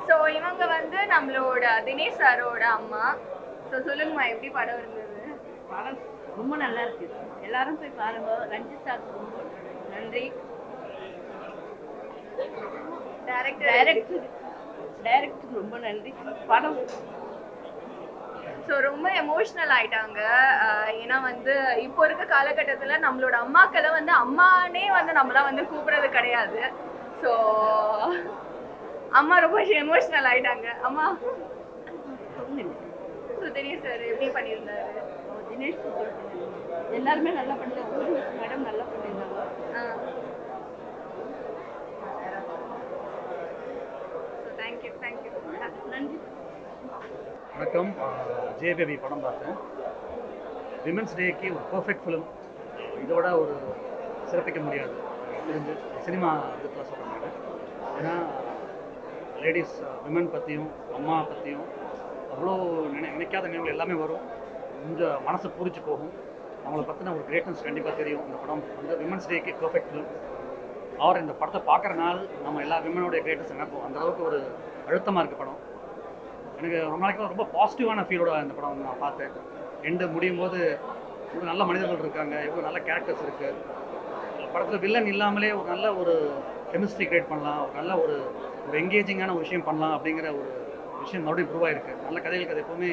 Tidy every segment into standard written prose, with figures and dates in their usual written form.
So இவங்க வந்து நம்மளோட தினேஷ் சாரோட அம்மா. ஸோ சொல்லுங்கம்மா, எப்படி படம் இருந்தது? படம் ரொம்ப நல்லா இருக்கு, எல்லாரும் போய் பாருங்க. ரஞ்சித் சார் ரொம்ப நன்றி. டைரக்டருக்கு ரொம்ப நன்றி. படம் ஸோ ரொம்ப எமோஷ்னல் ஆயிட்டாங்க. ஏன்னா வந்து இப்போ இருக்க காலகட்டத்தில் நம்மளோட அம்மாக்களை வந்து அம்மானே வந்து நம்மளாம் வந்து கூப்பிடுறது கிடையாது. ஸோ அம்மா ரொம்ப எமோஷ்னல் ஆயிட்டாங்க. அம்மா ஸோ தினேஷ் சார் எப்படி பண்ணியிருந்தாரு? தினேஷ் எல்லாருமே நல்லா பண்ணிருந்தாங்க. மேடம் நல்லா பண்ணியிருந்தாங்க. தேங்க்யூ நன்றி. வணக்கம். ஜேபேபி படம் பார்த்தேன். விமென்ஸ் டேக்கு ஒரு பர்ஃபெக்ட் ஃபிலிம். இதோட ஒரு சிறப்பிக்க முடியாது தெரிஞ்சு சினிமா விதத்தில் சொல்கிறேன். ஏன்னா லேடிஸ் விமன் பற்றியும் அம்மா பற்றியும் அவ்வளோ நினைக்காத நினைவுகள் எல்லாமே வரும். கொஞ்சம் மனசை பூரிச்சு போகும். அவங்கள பற்றின ஒரு கிரேட்னஸ் கண்டிப்பாக தெரியும். இந்த படம் வந்து விமென்ஸ் டேக்கு பர்ஃபெக்ட் ஃபிலிம். அவர் இந்த படத்தை பார்க்குற நாள் நம்ம எல்லா விமனோடைய கிரேட்னஸ் நினைப்போம். அந்தளவுக்கு ஒரு அழுத்தமாக இருக்குது படம். எனக்கு ரொம்ப நாளைக்கு ரொம்ப பாசிட்டிவான ஃபீலோட இந்த படம் நான் பார்த்தேன். எண்டு முடியும் போது இவ்வளோ நல்ல மனிதர்கள் இருக்காங்க, இவ்வளோ நல்ல கேரக்டர்ஸ் இருக்குது. படத்தில் வில்லன் இல்லாமலே ஒரு நல்ல ஒரு கெமிஸ்ட்ரி கிரியேட் பண்ணலாம், ஒரு நல்ல ஒரு எங்கேஜிங்கான ஒரு விஷயம் பண்ணலாம் அப்படிங்கிற ஒரு விஷயம் மறுபடியும் ப்ரூவ் ஆகிருக்கு. நல்ல கதைகளுக்கு அது எப்போவுமே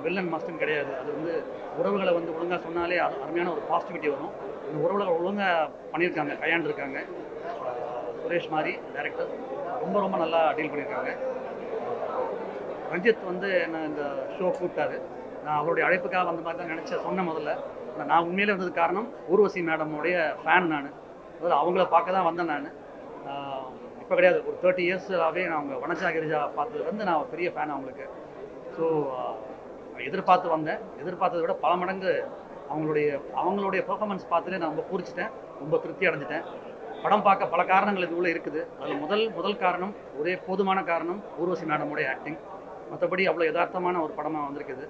வில்லன் மஸ்ட்டும் கிடையாது. அது வந்து உறவுகளை வந்து ஒழுங்காக சொன்னாலே அருமையான ஒரு பாசிட்டிவிட்டி வரும். இந்த உறவுகளை ஒழுங்காக பண்ணியிருக்காங்க, கையாண்டுருக்காங்க. சுரேஷ் மாதிரி டைரக்டர் ரொம்ப ரொம்ப நல்லா டீல் பண்ணியிருக்காங்க. ரஞ்சித் வந்து என்னை இந்த ஷோ கூப்பிட்டாரு. நான் அவருடைய அழைப்புக்காக வந்த மாதிரி தான் சொன்னேன் முதல்ல. நான் உண்மையிலே வந்தது காரணம் ஊர்வசி மேடமுடைய ஃபேன். நான் அதாவது அவங்கள பார்க்க தான் வந்தேன். நான் இப்போ கிடையாது, ஒரு 30 இயர்ஸாகவே நான் அவங்க வனஜா கிரிஜா பார்த்தது வந்து நான் பெரிய ஃபேன் அவங்களுக்கு. ஸோ எதிர்பார்த்து வந்தேன். எதிர்பார்த்ததை விட பல மடங்கு அவங்களுடைய பெர்ஃபார்மன்ஸ் பார்த்துட்டு நான் ரொம்ப பூரிச்சிட்டேன், ரொம்ப திருப்தி அடைஞ்சிட்டேன். படம் பார்க்க பல காரணங்கள் இதுக்குள்ளே இருக்குது. அதில் முதல் காரணம், ஒரே போதுமான காரணம் ஊர்வசி மேடமுடைய ஆக்டிங். மற்றபடி அவ்வளோ யதார்த்தமான ஒரு படமாக வந்திருக்குது.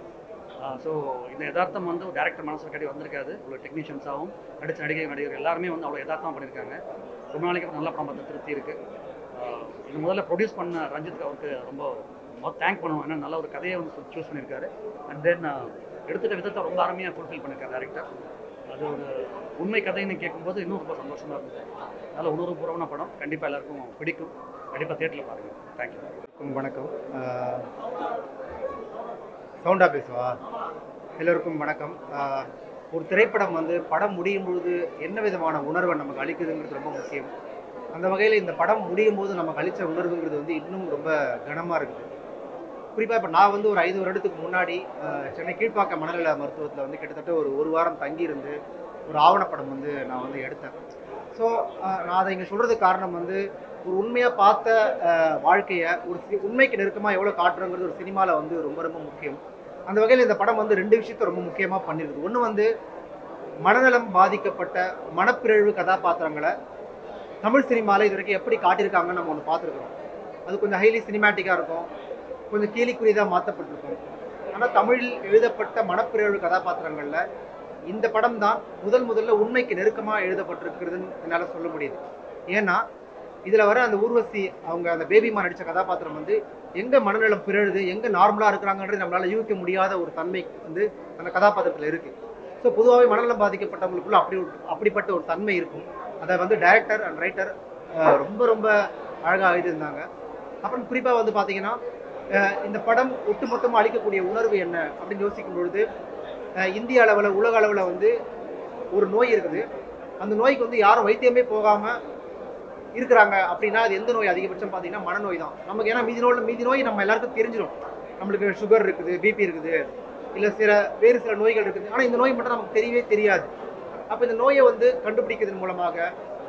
ஸோ இந்த யதார்த்தம் வந்து ஒரு டேரக்டர் மனசில் கட்டி வந்திருக்காது. இவ்வளோ டெக்னீஷியன்ஸாகவும் நடிகர் எல்லாருமே வந்து அவ்வளோ யதார்த்தமாக பண்ணியிருக்காங்க. ரொம்ப நாளைக்கு நல்ல படம் பார்த்து திருப்தி இருக்குது. இது முதல்ல ப்ரொடியூஸ் பண்ண ரஞ்சித் அவருக்கு ரொம்ப தேங்க் பண்ணுவோம். ஏன்னா நல்ல ஒரு கதையை வந்து சூஸ் பண்ணியிருக்காரு. அண்ட் தென் எடுத்துகிட்ட விதத்தை ரொம்ப அருமையாக ஃபுல்ஃபில் பண்ணியிருக்காரு டேரக்டர். அது ஒரு உண்மை கதைன்னு கேட்கும்போது இன்னும் ரொம்ப சந்தோஷமாக இருந்தது. நல்ல உணர்வுபூர்வமான படம். கண்டிப்பாக எல்லாருக்கும் பிடிக்கும். கண்டிப்பாக தேட்டரில் பாருங்கள். தேங்க்யூ. வணக்கம். சவுண்டாக பேசுவா. எல்லோருக்கும் வணக்கம். ஒரு திரைப்படம் வந்து படம் முடியும் பொழுது என்ன விதமான உணர்வை நமக்கு அளிக்குதுங்கிறது ரொம்ப முக்கியம். அந்த வகையில் இந்த படம் முடியும் போது நமக்கு அளித்த உணர்வுங்கிறது வந்து இன்னும் ரொம்ப கனமாக இருக்குது. குறிப்பாக இப்போ நான் வந்து ஒரு 5 வருடத்துக்கு முன்னாடி சென்னை கீழ்ப்பாக்கம் மனநல மருத்துவத்தில் வந்து கிட்டத்தட்ட ஒரு வாரம் தங்கியிருந்து ஒரு ஆவணப்படம் வந்து நான் வந்து எடுத்தேன். ஸோ நான் அதை இங்கே சொல்கிறதுக்கு காரணம் வந்து ஒரு உண்மையாக பார்த்த வாழ்க்கையை ஒரு உண்மைக்கு நெருக்கமாக எவ்வளோ காட்டுறோங்கிறது ஒரு சினிமாவில் வந்து ரொம்ப ரொம்ப முக்கியம். அந்த வகையில் இந்த படம் வந்து 2 விஷயத்தை ரொம்ப முக்கியமாக பண்ணியிருக்குது. ஒன்று வந்து மனநலம் பாதிக்கப்பட்ட மனப்பிறழ்வு கதாபாத்திரங்களை தமிழ் சினிமாவில் இது வரைக்கும் எப்படி காட்டியிருக்காங்கன்னு நம்ம ஒன்று பார்த்துருக்குறோம். அது கொஞ்சம் ஹைலி சினிமேட்டிக்காக இருக்கும், கொஞ்சம் கேலிக்குரியதாக மாற்றப்பட்டிருக்கும். ஆனால் தமிழில் எழுதப்பட்ட மனப்பிறழ்வு கதாபாத்திரங்களில் இந்த படம் தான் முதல்ல உண்மைக்கு நெருக்கமாக எழுதப்பட்டிருக்கிறதுன்னு என்னால் சொல்ல முடியுது. ஏன்னா இதில் வர அந்த ஊர்வசி அவங்க அந்த பேபிமா நடித்த கதாபாத்திரம் வந்து எங்கே மனநலம் பிறழுது, எங்கே நார்மலாக இருக்கிறாங்கன்றது நம்மளால் யூகிக்க முடியாத ஒரு தன்மை வந்து அந்த கதாபாத்திரத்தில் இருக்குது. ஸோ பொதுவாகவே மனநலம் பாதிக்கப்பட்டவங்களுக்குள்ள அப்படிப்பட்ட ஒரு தன்மை இருக்கும். அதை வந்து டைரக்டர் அண்ட் ரைட்டர் ரொம்ப ரொம்ப அழகாக எழுதியிருந்தாங்க. அப்புறம் குறிப்பாக வந்து பார்த்தீங்கன்னா இந்த படம் ஒட்டுமொத்தமாக அளிக்கக்கூடிய உணர்வு என்ன அப்படின்னு யோசிக்கும் பொழுது இந்திய அளவில் உலக அளவில் வந்து ஒரு நோய் இருக்குது. அந்த நோய்க்கு வந்து யாரும் வைத்தியமே போகாமல் இருக்கிறாங்க அப்படின்னா அது எந்த நோய்? அதிகபட்சம் பார்த்தீங்கன்னா மனநோய் தான் நமக்கு. ஏன்னா மீதி நோய் நம்ம எல்லாருக்கும் தெரிஞ்சிடும். நம்மளுக்கு சுகர் இருக்குது, பிபி இருக்குது, இல்லை வேறு சில நோய்கள் இருக்குது. ஆனால் இந்த நோய் மட்டும் நமக்கு தெரியவே தெரியாது. அப்போ இந்த நோயை வந்து கண்டுபிடிக்கிறதன் மூலமாக,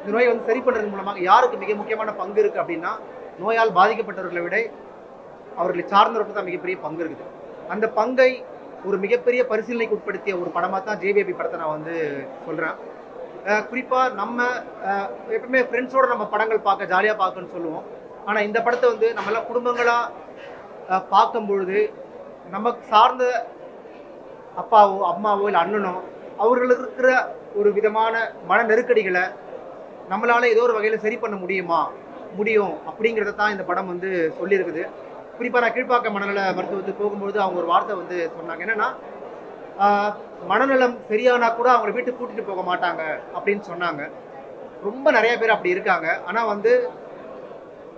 இந்த நோயை வந்து சரி பண்ணுறதன் மூலமாக யாருக்கு மிக முக்கியமான பங்கு இருக்குது அப்படின்னா நோயால் பாதிக்கப்பட்டவர்களை விட அவர்களை சார்ந்தவர்களுக்கு தான் மிகப்பெரிய பங்கு இருக்குது. அந்த பங்கை ஒரு மிகப்பெரிய பரிசீலனைக்கு உட்படுத்திய ஒரு படமாக தான் ஜேபேபி படத்தை நான் வந்து சொல்கிறேன். குறிப்பாக நம்ம எப்பவுமே ஃப்ரெண்ட்ஸோடு நம்ம படங்கள் பார்க்க ஜாலியாக பார்க்கணும்னு சொல்லுவோம். ஆனால் இந்த படத்தை வந்து நம்மளாம் குடும்பங்களாக பார்க்கும்பொழுது நமக்கு சார்ந்த அப்பாவோ அம்மாவோ இல்லை அண்ணனோ அவர்களுக்கு இருக்கிற ஒரு விதமான மன நெருக்கடிகளை நம்மளால் ஏதோ ஒரு வகையில் சரி பண்ண முடியுமா, முடியும் அப்படிங்கிறத தான் இந்த படம் வந்து சொல்லியிருக்குது. குறிப்பாக நான் கீழ்ப்பாக்கம் மனநல மருத்துவத்துக்கு போகும்போது அவங்க ஒரு வார்த்தை வந்து சொன்னாங்க. என்னன்னா மனநலம் சரியானா கூட அவங்கள வீட்டுக்கு கூட்டிட்டு போக மாட்டாங்க அப்படின்னு சொன்னாங்க. ரொம்ப நிறைய பேர் அப்படி இருக்காங்க. ஆனால் வந்து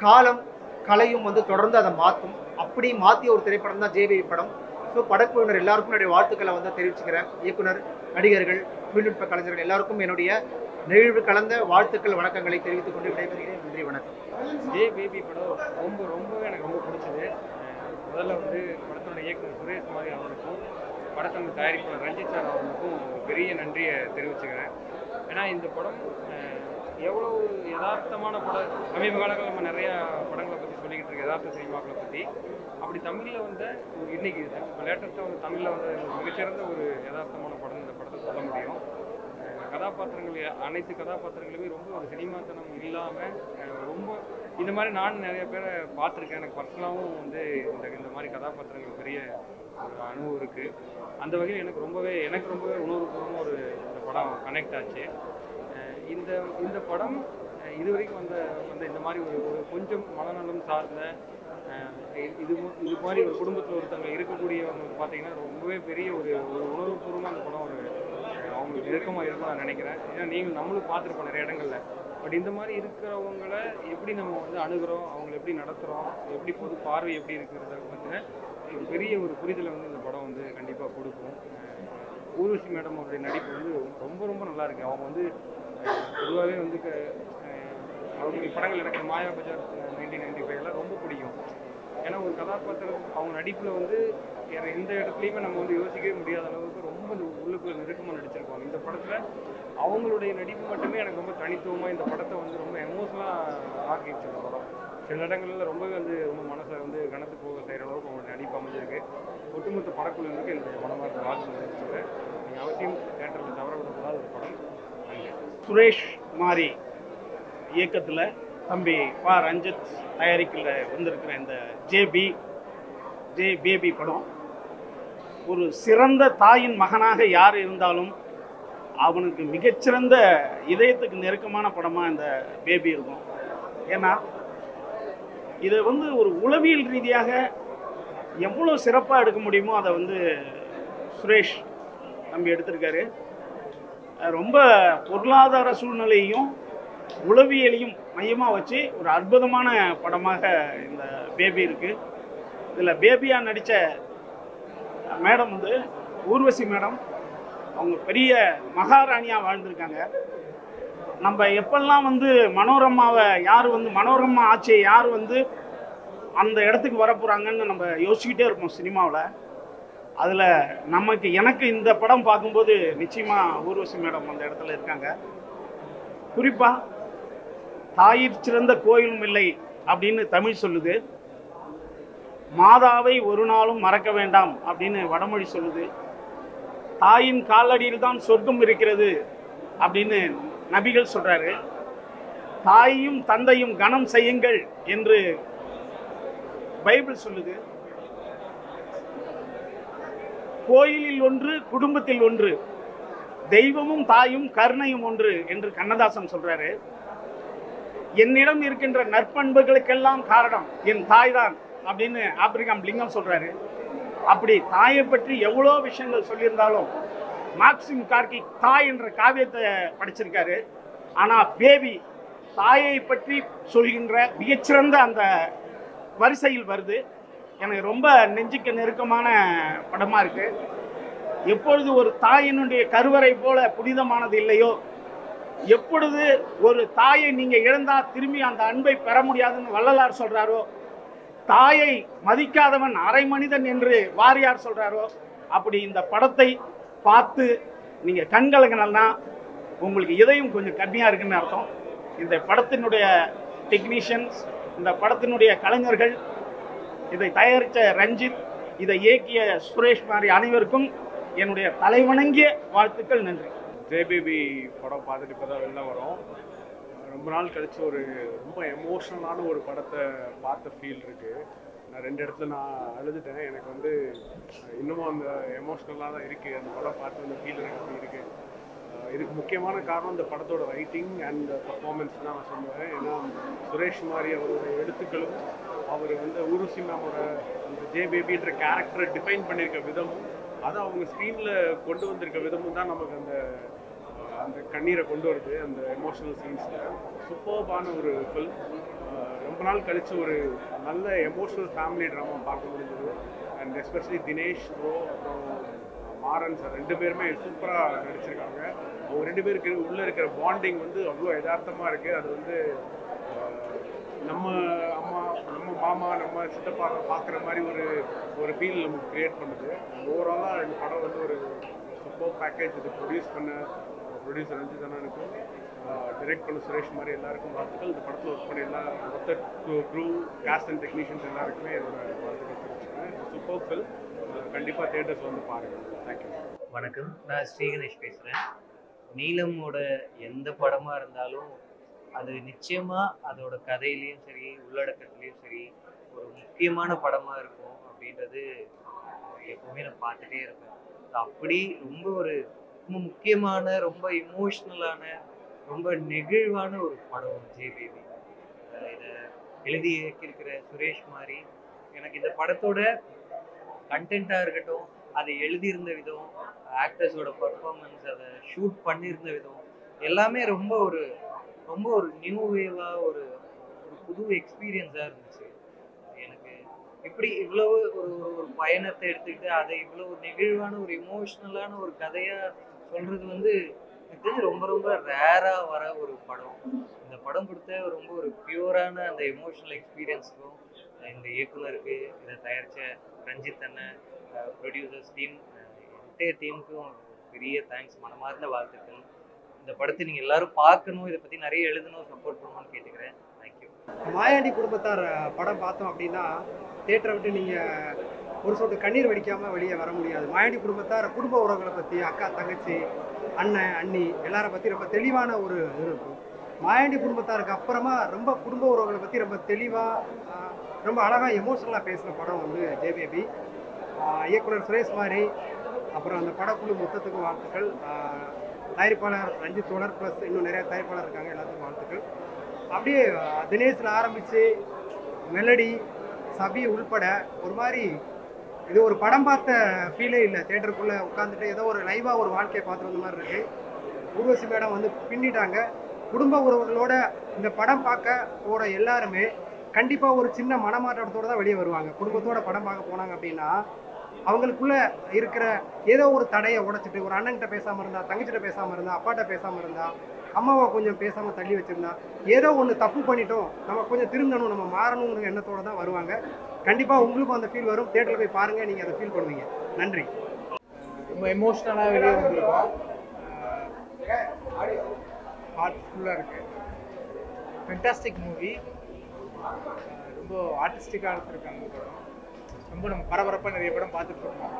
காலம் கலையும் வந்து தொடர்ந்து அதை மாற்றும். அப்படி மாற்றிய ஒரு திரைப்படம் தான் ஜேபேபி படம். ஸோ படக்குழுவினர் எல்லாருக்கும் என்னுடைய வாழ்த்துக்களை வந்து தெரிவிச்சுக்கிறேன். இயக்குனர், நடிகர்கள், தொழில்நுட்ப கலைஞர்கள் எல்லாருக்கும் என்னுடைய நெகிழ்வு கலந்த வாழ்த்துக்கள், வணக்கங்களை தெரிவித்துக் கொண்டு விடைபெறுகிறேன். நன்றி, வணக்கம். ஜேபேபி படம் ரொம்பவே எனக்கு ரொம்ப பிடிச்சது. முதல்ல வந்து படத்தோட இயக்குனர் சுரேஷ் மாதிரி அவர்களுக்கும் படத்தோட தயாரிப்பாளர் ரஞ்சித் சார் அவர்களுக்கும் பெரிய நன்றியை தெரிவிச்சுக்கிறேன். ஏன்னா இந்த படம் எவ்வளோ யதார்த்தமான படம். சமீப காலங்களில் நம்ம நிறையா படங்களை பற்றி சொல்லிக்கிட்டு இருக்கோம், யதார்த்த சினிமாக்களை பற்றி. அப்படி தமிழில் வந்து இன்னைக்கு லேட்டஸ்ட்டாக வந்து தமிழில் வந்து மிகச்சிறந்த ஒரு யதார்த்தமான படம் இந்த படத்தை சொல்ல முடியும். கதாபாத்திரங்கள் அனைத்து கதாபாத்திரங்களுமே ரொம்ப ஒரு சினிமாத்தனம் இல்லாமல் ரொம்ப இந்த மாதிரி நான் நிறைய பேரை பார்த்துருக்கேன். எனக்கு பர்சனலாகவும் வந்து இந்த மாதிரி கதாபாத்திரங்கள் பெரிய ஒரு அனுபவம் இருக்குது. அந்த வகையில் எனக்கு ரொம்பவே உணர்வுபூர்வமாக இந்த படம் கனெக்ட் ஆச்சு. இந்த படம் இதுவரைக்கும் வந்த இந்த மாதிரி ஒரு கொஞ்சம் மனநலம் சார்ந்த இது மாதிரி ஒரு குடும்பத்தில் ஒருத்தவங்க இருக்கக்கூடியவங்க பார்த்தீங்கன்னா ரொம்பவே பெரிய ஒரு உணர்வுபூர்வமாக அந்த படம் அவங்களுக்கு நெருக்கமாக இருக்கும்னு நான் நினைக்கிறேன். ஏன்னா நம்மளும் பார்த்துருப்போம் நிறைய இடங்கள்ல. பட் இந்த மாதிரி இருக்கிறவங்களை எப்படி நம்ம வந்து அணுகிறோம், அவங்களை எப்படி நடத்துகிறோம், எப்படி பொது பார்வை எப்படி இருக்கிறத பற்றின ஒரு பெரிய ஒரு புரிதலை வந்து இந்த படம் வந்து கண்டிப்பாக கொடுக்கும். ஊர்வசி மேடம் அவருடைய நடிப்பு வந்து ரொம்ப நல்லா இருக்கு. அவங்க வந்து பொதுவாகவே வந்து அவருடைய படங்கள் எனக்கு மாயா பஜார் 1995 ரொம்ப பிடிக்கும். ஏன்னா ஒரு கதாபாத்திரம் அவங்க நடிப்பில் வந்து எந்த இடத்துலையுமே நம்ம வந்து யோசிக்கவே முடியாத அளவுக்கு ரொம்ப உள்ளுக்குள்ள நெருக்கமாக நடிச்சிருப்பாங்க. இந்த படத்தில் அவங்களுடைய நடிப்பு மட்டுமே எனக்கு ரொம்ப தனித்துவமாக இந்த படத்தை வந்து ரொம்ப எமோஷனலாக ஆக்கிடுச்சு. இந்த படம் சில இடங்களில் ரொம்பவே வந்து ரொம்ப மனசை வந்து கனத்து போக செய்கிற அளவுக்கு அவங்களுடைய நடிப்பு அமைஞ்சிருக்கு. ஒட்டுமொத்த படக்குழுவினருக்கு என்னுடைய மனமார்ந்த வாழ்த்து சொல்லியிருக்கேன். நீங்கள் அவசியம் தியேட்டரில் தவற விடக்கூடாத ஒரு படம். சுரேஷ் மாரி இயக்கத்தில் தம்பி பா ரஞ்சித் தயாரிக்கில் வந்திருக்கிற இந்த ஜேபேபி படம் ஒரு சிறந்த தாயின் மகனாக யார் இருந்தாலும் அவனுக்கு மிகச்சிறந்த இதயத்துக்கு நெருக்கமான படமாக இந்த பேபி இருக்கும். ஏன்னா இதை வந்து ஒரு உளவியல் ரீதியாக எவ்வளோ சிறப்பாக எடுக்க முடியுமோ அதை வந்து சுரேஷ் தம்பி எடுத்திருக்காரு. ரொம்ப பொருளாதார சூழ்நிலையும் உளவியலையும் மையமாக வச்சு ஒரு அற்புதமான படமாக இந்த பேபி இருக்குது. இதில் பேபியாக நடித்த மேடம் வந்து ஊர்வசி மேடம். அவங்க பெரிய மகாராணியாக வாழ்ந்திருக்காங்க. நம்ம எப்பெல்லாம் வந்து மனோரமாவை மனோரமா ஆட்சியை யார் வந்து அந்த இடத்துக்கு வரப்போகிறாங்கன்னு நம்ம யோசிச்சுக்கிட்டே இருப்போம் சினிமாவில். அதில் எனக்கு இந்த படம் பார்க்கும்போது நிச்சயமாக ஊர்வசி மேடம் அந்த இடத்துல இருக்காங்க. குறிப்பாக தாயிற் சிறந்த கோயிலும் இல்லை அப்படின்னு தமிழ் சொல்லுது. மாதாவை ஒரு நாளும் மறக்க வேண்டாம் அப்படின்னு வடமொழி சொல்லுது. தாயின் காலடியில் தான் சொர்க்கம் இருக்கிறது அப்படின்னு நபிகள் சொல்றாரு. தாயையும் தந்தையும் கனம் செய்யுங்கள் என்று பைபிள் சொல்லுது. கோயிலில் ஒன்று, குடும்பத்தில் ஒன்று, தெய்வமும் தாயும் கருணையும் ஒன்று என்று கண்ணதாசன் சொல்றாரு. என்னிடம் இருக்கின்ற நற்பண்புகளுக்கெல்லாம் காரணம் என் தாய் தான் அப்படின்னு ஆப்ரிகாம் லிங்கம் சொல்றாரு. அப்படி தாயை பற்றி எவ்வளோ விஷயங்கள் சொல்லியிருந்தாலும் மார்க்சிம் கார்கி தாய் என்ற காவியத்தை படிச்சிருக்காரு. ஆனால் பேபி தாயை பற்றி சொல்கின்ற மிகச்சிறந்த அந்த வரிசையில் வருது. எனக்கு ரொம்ப நெஞ்சுக்கு நெருக்கமான படமாக இருக்குது. எப்பொழுது ஒரு தாயினுடைய கருவறை போல புனிதமானது இல்லையோ, எப்பொழுது ஒரு தாயை நீங்கள் இழந்தால் திரும்பி அந்த அன்பை பெற முடியாதுன்னு வள்ளலார் சொல்கிறாரோ, தாயை மதிக்காதவன் அரை மனிதன் என்று வாரியார் சொல்கிறாரோ, அப்படி இந்த படத்தை பார்த்து நீங்கள் கண்கலங்கினா உங்களுக்கு இதயம் கொஞ்சம் கம்மியாக இருக்குன்னு அர்த்தம். இந்த படத்தினுடைய டெக்னீஷியன்ஸ், இந்த படத்தினுடைய கலைஞர்கள், இதை தயாரித்த ரஞ்சித், இதை இயக்கிய சுரேஷ் மாதிரி அனைவருக்கும் என்னுடைய தலைவணங்கிய வாழ்த்துக்கள். நன்றி. ஜேபேபி படம் பார்த்துட்டு இப்போ தான் வெளில வரோம். ரொம்ப நாள் கழிச்சு ரொம்ப எமோஷ்னலான ஒரு படத்தை பார்த்த ஃபீல் இருக்குது. நான் 2 இடத்துல நான் அழுதுட்டேன். எனக்கு வந்து இன்னமும் அந்த எமோஷ்னலாக தான் இருக்குது. அந்த படம் பார்த்து அந்த ஃபீல் எனக்கு அப்படி இருக்குது. இதுக்கு முக்கியமான காரணம் இந்த படத்தோட ரைட்டிங் அண்ட் பர்ஃபார்மன்ஸ் தான் நான் சொல்லுவேன். ஏன்னா சுரேஷ் மாதிரி அவரோட எழுத்துக்களும் அவர் வந்து ஊர்வசி மேமோட அந்த ஜே பேபின்ற கேரக்டரை டிஃபைன் பண்ணியிருக்க விதமும் அதை அவங்க ஸ்க்ரீனில் கொண்டு வந்திருக்க விதமும் தான் நமக்கு அந்த அந்த கண்ணீரை கொண்டு வருது. அந்த எமோஷனல் சீன்ஸில் சூப்பர்பான ஒரு ஃபில்ம். ரொம்ப நாள் கழித்து ஒரு நல்ல எமோஷனல் ஃபேமிலி ட்ராமா பார்க்க முடிஞ்சது. அண்ட் எஸ்பெஷலி தினேஷ் ப்ரோ அப்புறம் மாறன் சார் 2 பேருமே சூப்பராக நடிச்சிருக்காங்க. அவங்க 2 பேருக்கு உள்ளே இருக்கிற பாண்டிங் வந்து அவ்வளோ யதார்த்தமாக இருக்குது. அது வந்து நம்ம அம்மா நம்ம மாமா நம்ம சித்தப்பா பார்க்குற மாதிரி ஒரு ஃபீல் நமக்கு க்ரியேட் பண்ணுது. ஓவராலாக இந்த படம் வந்து ஒரு சூப்பர் பேக்கேஜ். இது ப்ரொடியூஸ் பண்ண ப்ரொடியூசர் ரஞ்சித் அண்ணனுக்கும் டைரக்ட் பண்ண சுரேஷ் மாதிரி எல்லாருக்கும் வாழ்த்துக்கள். இந்த படத்தில் ஒர்க் பண்ண எல்லா மொத்த க்ரூ காஸ்ட் அண்ட் டெக்னீஷியன்ஸ் எல்லாருக்குமே என்னோட வாழ்த்துக்கள் தெரிவிச்சுக்கிறேன். Super film. கண்டிப்பாக தியேட்டர்ஸ் வந்து பாருங்கள். தேங்க்யூ. வணக்கம், நான் ஸ்ரீகணேஷ் பேசுகிறேன். நீலமோட எந்த படமாக இருந்தாலும் அது நிச்சயமாக அதோட கதையிலையும் சரி உள்ளடக்கத்துலேயும் சரி ஒரு முக்கியமான படமாக இருக்கும் அப்படின்றது எப்போவுமே நான் பார்த்துட்டே இருப்பேன். அப்படி ரொம்ப முக்கியமான ரொம்ப இமோஷ்னலான ரொம்ப நெகிழ்வான ஒரு படம் ஜே பேபி. இதை எழுதி இயக்கியிருக்கிற சுரேஷ் மாதிரி எனக்கு இந்த படத்தோட கண்டென்ட்டாக இருக்கட்டும், அதை எழுதியிருந்த விதம், ஆக்டர்ஸோட பர்ஃபார்மன்ஸ், அதை ஷூட் பண்ணியிருந்த விதம் எல்லாமே ரொம்ப ஒரு நியூ வேவாக ஒரு புது எக்ஸ்பீரியன்ஸாக இருந்துச்சு. எனக்கு இப்படி இவ்வளவு ஒரு பயணத்தை எடுத்துக்கிட்டு அதை இவ்வளோ நெகிழ்வான ஒரு இமோஷ்னலான ஒரு கதையாக சொல்கிறது வந்து எனக்கு ரொம்ப ரேராக வர ஒரு படம். இந்த படம் கொடுத்த ஒரு பியூரான அந்த எமோஷனல் எக்ஸ்பீரியன்ஸுக்கும் இந்த இயக்குனருக்கு இதை தயாரித்த ரஞ்சித் அண்ணன், ப்ரொடியூசர்ஸ் டீம், என்டையர் டீமுக்கும் பெரிய தேங்க்ஸ், மனமார்ந்த வாழ்த்துக்கள். இந்த படத்தை நீங்கள் எல்லாரும் பார்க்கணும், இதை பற்றி நிறைய எழுதணும், சப்போர்ட் பண்ணணும்னு கேட்டுக்கிறேன். தேங்க்யூ. மாயாண்டி குடும்பத்தார் படம் பார்த்தோம் அப்படின்னா தியேட்டரை விட்டு நீங்கள் ஒரு சொட்டு கண்ணீர் வடிக்காமல் வெளியே வர முடியாது. மாயாண்டி குடும்பத்தார் குடும்ப உறவுகளை பற்றி, அக்கா தங்கச்சி அண்ணன் அண்ணி எல்லாரை பற்றி ரொம்ப தெளிவான ஒரு இது இருக்கும். மாயாண்டி குடும்பத்தாருக்கு அப்புறமா ரொம்ப குடும்ப உறவுகளை பற்றி ரொம்ப தெளிவாக ரொம்ப அழகாக எமோஷனலாக பேசின படம் வந்து ஜே பேபி. இயக்குனர் சுரேஷ் மாதிரி அப்புறம் அந்த படக்குழு மொத்தத்துக்கும் வாழ்த்துக்கள். தயாரிப்பாளர் ரஞ்சித் தோழர் ப்ளஸ் இன்னும் நிறைய தயாரிப்பாளர் இருக்காங்க, எல்லாத்துக்கும் வாழ்த்துக்கள். அப்படியே தினேஷில் ஆரம்பித்து மெலடி சபி உள்பட ஒரு மாதிரி இது ஒரு படம் பார்த்த ஃபீலே இல்லை. தேட்டருக்குள்ளே உட்காந்துட்டு ஏதோ ஒரு லைவாக ஒரு வாழ்க்கையை பார்த்து வந்த மாதிரி இருக்குது. ஊர்வசி மேடம் வந்து பின்னிட்டாங்க. குடும்ப உறவுகளோட இந்த படம் பார்க்க போகிற எல்லாருமே கண்டிப்பாக ஒரு சின்ன மனமாற்றத்தோடு தான் வெளியே வருவாங்க. குடும்பத்தோட படம் பார்க்க போனாங்க அப்படின்னா அவங்களுக்குள்ள இருக்கிற ஏதோ ஒரு தடையை உடைச்சிட்டு, ஒரு அண்ணன்கிட்ட பேசாமல் இருந்தா, தங்கச்சிட்ட பேசாமல் இருந்தா, அப்பாட்ட பேசாமல் இருந்தா, அம்மாவை கொஞ்சம் பேசாமல் தள்ளி வச்சுருந்தா, ஏதோ ஒன்று தப்பு பண்ணிட்டோம், நம்ம கொஞ்சம் திருந்தணும், நம்ம மாறணுங்கிற எண்ணத்தோடு தான் வருவாங்க. கண்டிப்பாக உங்களுக்கும் அந்த ஃபீல் வரும். தேட்டரில் போய் பாருங்கள், நீங்கள் அதை ஃபீல் பண்ணுவீங்க. நன்றி. ரொம்ப எமோஷ்னலாக வெளியே வந்துருக்கோம். ஹார்ட்ஃபுல்லாக இருக்குது. Fantastic movie. ரொம்ப ஆர்டிஸ்டிக்காக எடுத்துருக்காங்க படம். ரொம்ப நம்ம பரபரப்பாக நிறைய படம் பார்த்துட்டு இருக்கோம்,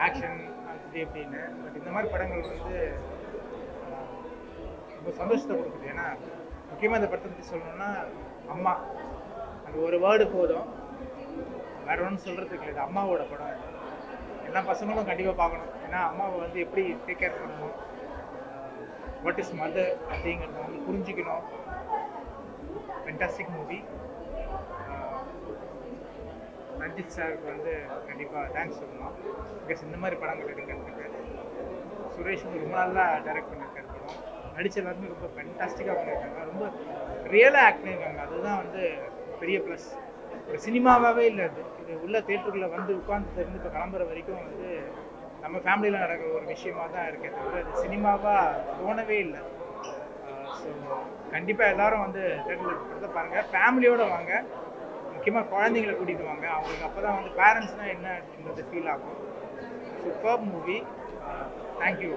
ஆக்ஷன் அது எப்படின்னு. பட் இந்த மாதிரி படங்கள் வந்து ரொம்ப சந்தோஷத்தை கொடுக்குது. ஏன்னா முக்கியமாக இந்த படத்தை பற்றி சொல்லணும்னா அம்மா, அது ஒரு வேர்டு போதும், வேற ஒன்றும் சொல்கிறதுக்கு இல்லை. இது அம்மாவோட படம். எல்லா பசங்களும் கண்டிப்பாக பார்க்கணும். ஏன்னா அம்மாவை வந்து எப்படி டேக் கேர் பண்ணணும், வாட் இஸ் மதர் அப்படிங்கிறத வந்து புரிஞ்சுக்கணும். Fantastic movie. ரஞ்சித் சாருக்கு வந்து கண்டிப்பாக தேங்க்ஸ் சொல்லணும். பிகாஸ் இந்த மாதிரி படங்கள் எடுக்கிறதுக்கு. சுரேஷ் வந்து ரொம்ப நல்லா டைரக்ட் பண்ணியிருக்காரு படம். நடித்த எல்லாருமே ரொம்ப ஃபென்டாஸ்டிக்காக பண்ணியிருக்காங்க. ரொம்ப ரியலாக ஆக்ட் பண்ணியிருக்காங்க. அதுதான் வந்து பெரிய ப்ளஸ். ஒரு சினிமாவாகவே இல்லை அது. இது உள்ள தேட்டருக்குள்ளே வந்து உட்காந்துலேருந்து இப்போ கிளம்புற வரைக்கும் வந்து நம்ம ஃபேமிலியில் நடக்கிற ஒரு விஷயமாக தான் இருக்கே தவிர அது சினிமாவாக தோணவே இல்லை. ஸோ கண்டிப்பாக எல்லோரும் வந்து தேட்டரில் படத்தை பாருங்கள், ஃபேமிலியோடு வாங்க. முக்கியமாக குழந்தைங்களை கூட்டிகிட்டு வாங்க. அவங்களுக்கு அப்போ தான் வந்து பேரண்ட்ஸ்னால் என்ன அப்படின்றது ஃபீல் ஆகும். Super movie. தேங்க்யூ.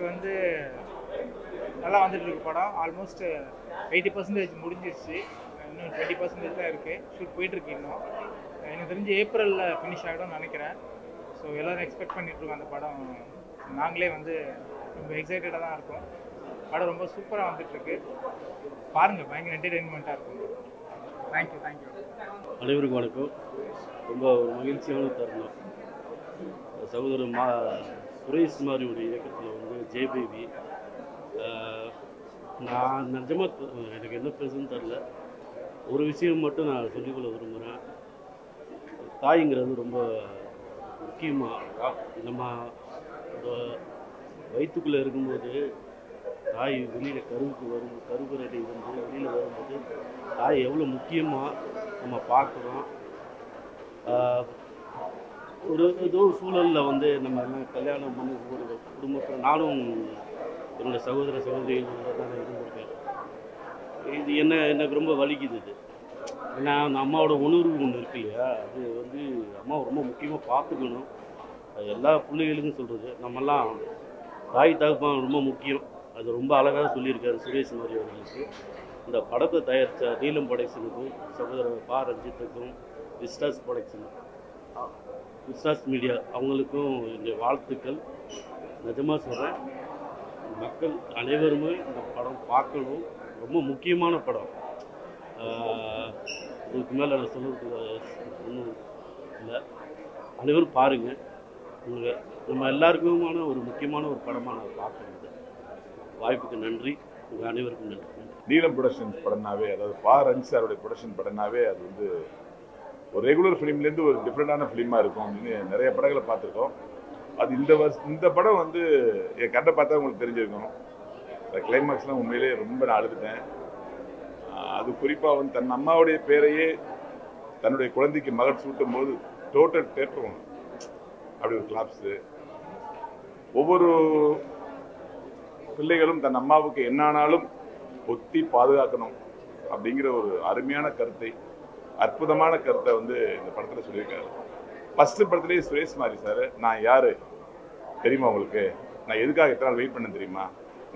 வந்து நல்லா வந்துட்டு இருக்கு படம். ஆல்மோஸ்ட் 80% முடிஞ்சிருச்சு. இன்னும் 20% தான் இருக்குது. ஷூட் போயிட்டுருக்கு. இன்னும் எனக்கு தெரிஞ்சு ஏப்ரலில் ஃபினிஷ் ஆகிடும்னு நினைக்கிறேன். ஸோ எல்லோரும் எக்ஸ்பெக்ட் பண்ணிகிட்ருக்கோம் அந்த படம். நாங்களே வந்து ரொம்ப எக்ஸைட்டடாக தான் இருக்கோம். படம் ரொம்ப சூப்பராக வந்துட்டுருக்கு. பாருங்கள், பயங்கர என்டர்டெயின்மெண்ட்டாக இருக்கும். தேங்க்யூ. அனைவருக்கும் வணக்கம். ரொம்ப ஒரு மகிழ்ச்சியான தருணம். சகோதரர் சுரேஷ் குமாரியுடைய இயக்கத்தில் வந்து ஜேபேபி. நான் நிஜமாக எனக்கு என்ன பேசுன்னு தெரில. ஒரு விஷயம் மட்டும் நான் சொல்லிக்கொள்ள விரும்புகிறேன். தாய்ங்கிறது ரொம்ப முக்கியமாக நம்ம வயிற்றுக்குள்ளே இருக்கும்போது தாய் வெளியில் கருவறை வந்து வெளியில் வரும்போது தாய் எவ்வளோ முக்கியமாக நம்ம பார்க்குறோம். ஏதோ ஒரு சூழலில் வந்து நம்ம எல்லாம் கல்யாணம் பண்ணி ஒரு குடும்பத்தில் நானும் என்னோடய சகோதரிகளோட தான் இருந்திருக்கேன். இது எனக்கு ரொம்ப வலிக்குது. இது ஏன்னா அந்த அம்மாவோட உணர்வு ஒன்று இருக்கு இல்லையா, அது வந்து அம்மாவை ரொம்ப முக்கியமாக பார்த்துக்கணும். எல்லா பிள்ளைகளுக்கும் சொல்கிறது, நம்மெல்லாம் தாய் தகப்பன் ரொம்ப முக்கியம். அது ரொம்ப அழகாக சொல்லியிருக்காரு சுரேஷ் குமாரி அவர்களுக்கு. இந்த படத்தை தயாரித்த நீலம் ப்ரொடக்ஷனுக்கும் சகோதரர் பா ரஞ்சித்துக்கும் விஸ்டாஸ் ப்ரொடக்ஷனுக்கும் விஸ்டாஸ் மீடியா அவங்களுக்கும் என்னுடைய வாழ்த்துக்கள். நிஜமாக சொல்கிறேன், மக்கள் அனைவருமே இந்த படம் பார்க்கணும். ரொம்ப முக்கியமான படம். இதுக்கு மேலே நான் சொல்கிறதுக்கு ஒன்றும் இல்லை. அனைவரும் பாருங்கள். நம்ம எல்லாருக்குமான ஒரு முக்கியமான ஒரு படமாக நான் பார்க்குறது. வாய்ப்புக்கு நன்றி. உங்கள் அனைவருக்கும் நன்றி. நீலம் ப்ரொடக்ஷன்ஸ் படம்னாவே, அதாவது பா ரஞ்சித் சாருடைய ப்ரொடக்ஷன் படம்னாவே அது வந்து ஒரு ரெகுலர் ஃபிலிம்லேருந்து ஒரு டிஃப்ரெண்டான ஃபிலிமாக இருக்கும் அப்படின்னு நிறைய படங்களை பார்த்துருக்கோம். அது இந்த படம் வந்து என் கண்ணை பார்த்தா உங்களுக்கு தெரிஞ்சிருக்கும். இந்த கிளைமாக்ஸ்லாம் உண்மையிலே ரொம்ப நான் அழுதுட்டேன். அது குறிப்பாக வந்து தன் அம்மாவுடைய பேரையே தன்னுடைய குழந்தைக்கு மகன் சூட்டும் போது டோட்டல் தேட்டரும் அப்படி ஒரு கிளாப்ஸு. ஒவ்வொரு பிள்ளைகளும் தன் அம்மாவுக்கு என்னானாலும் ஒத்தி பாதுகாக்கணும் அப்படிங்கிற ஒரு அருமையான கருத்தை, அற்புதமான கருத்தை வந்து இந்த படத்தில் சொல்லியிருக்காரு. ஃபஸ்ட்டு படத்துலேயே சுரேஷ் குமாரி சார், நான் யார் தெரியுமா உங்களுக்கு, நான் எதுக்காக எத்தனை நாள் வெயிட் பண்ண தெரியுமா,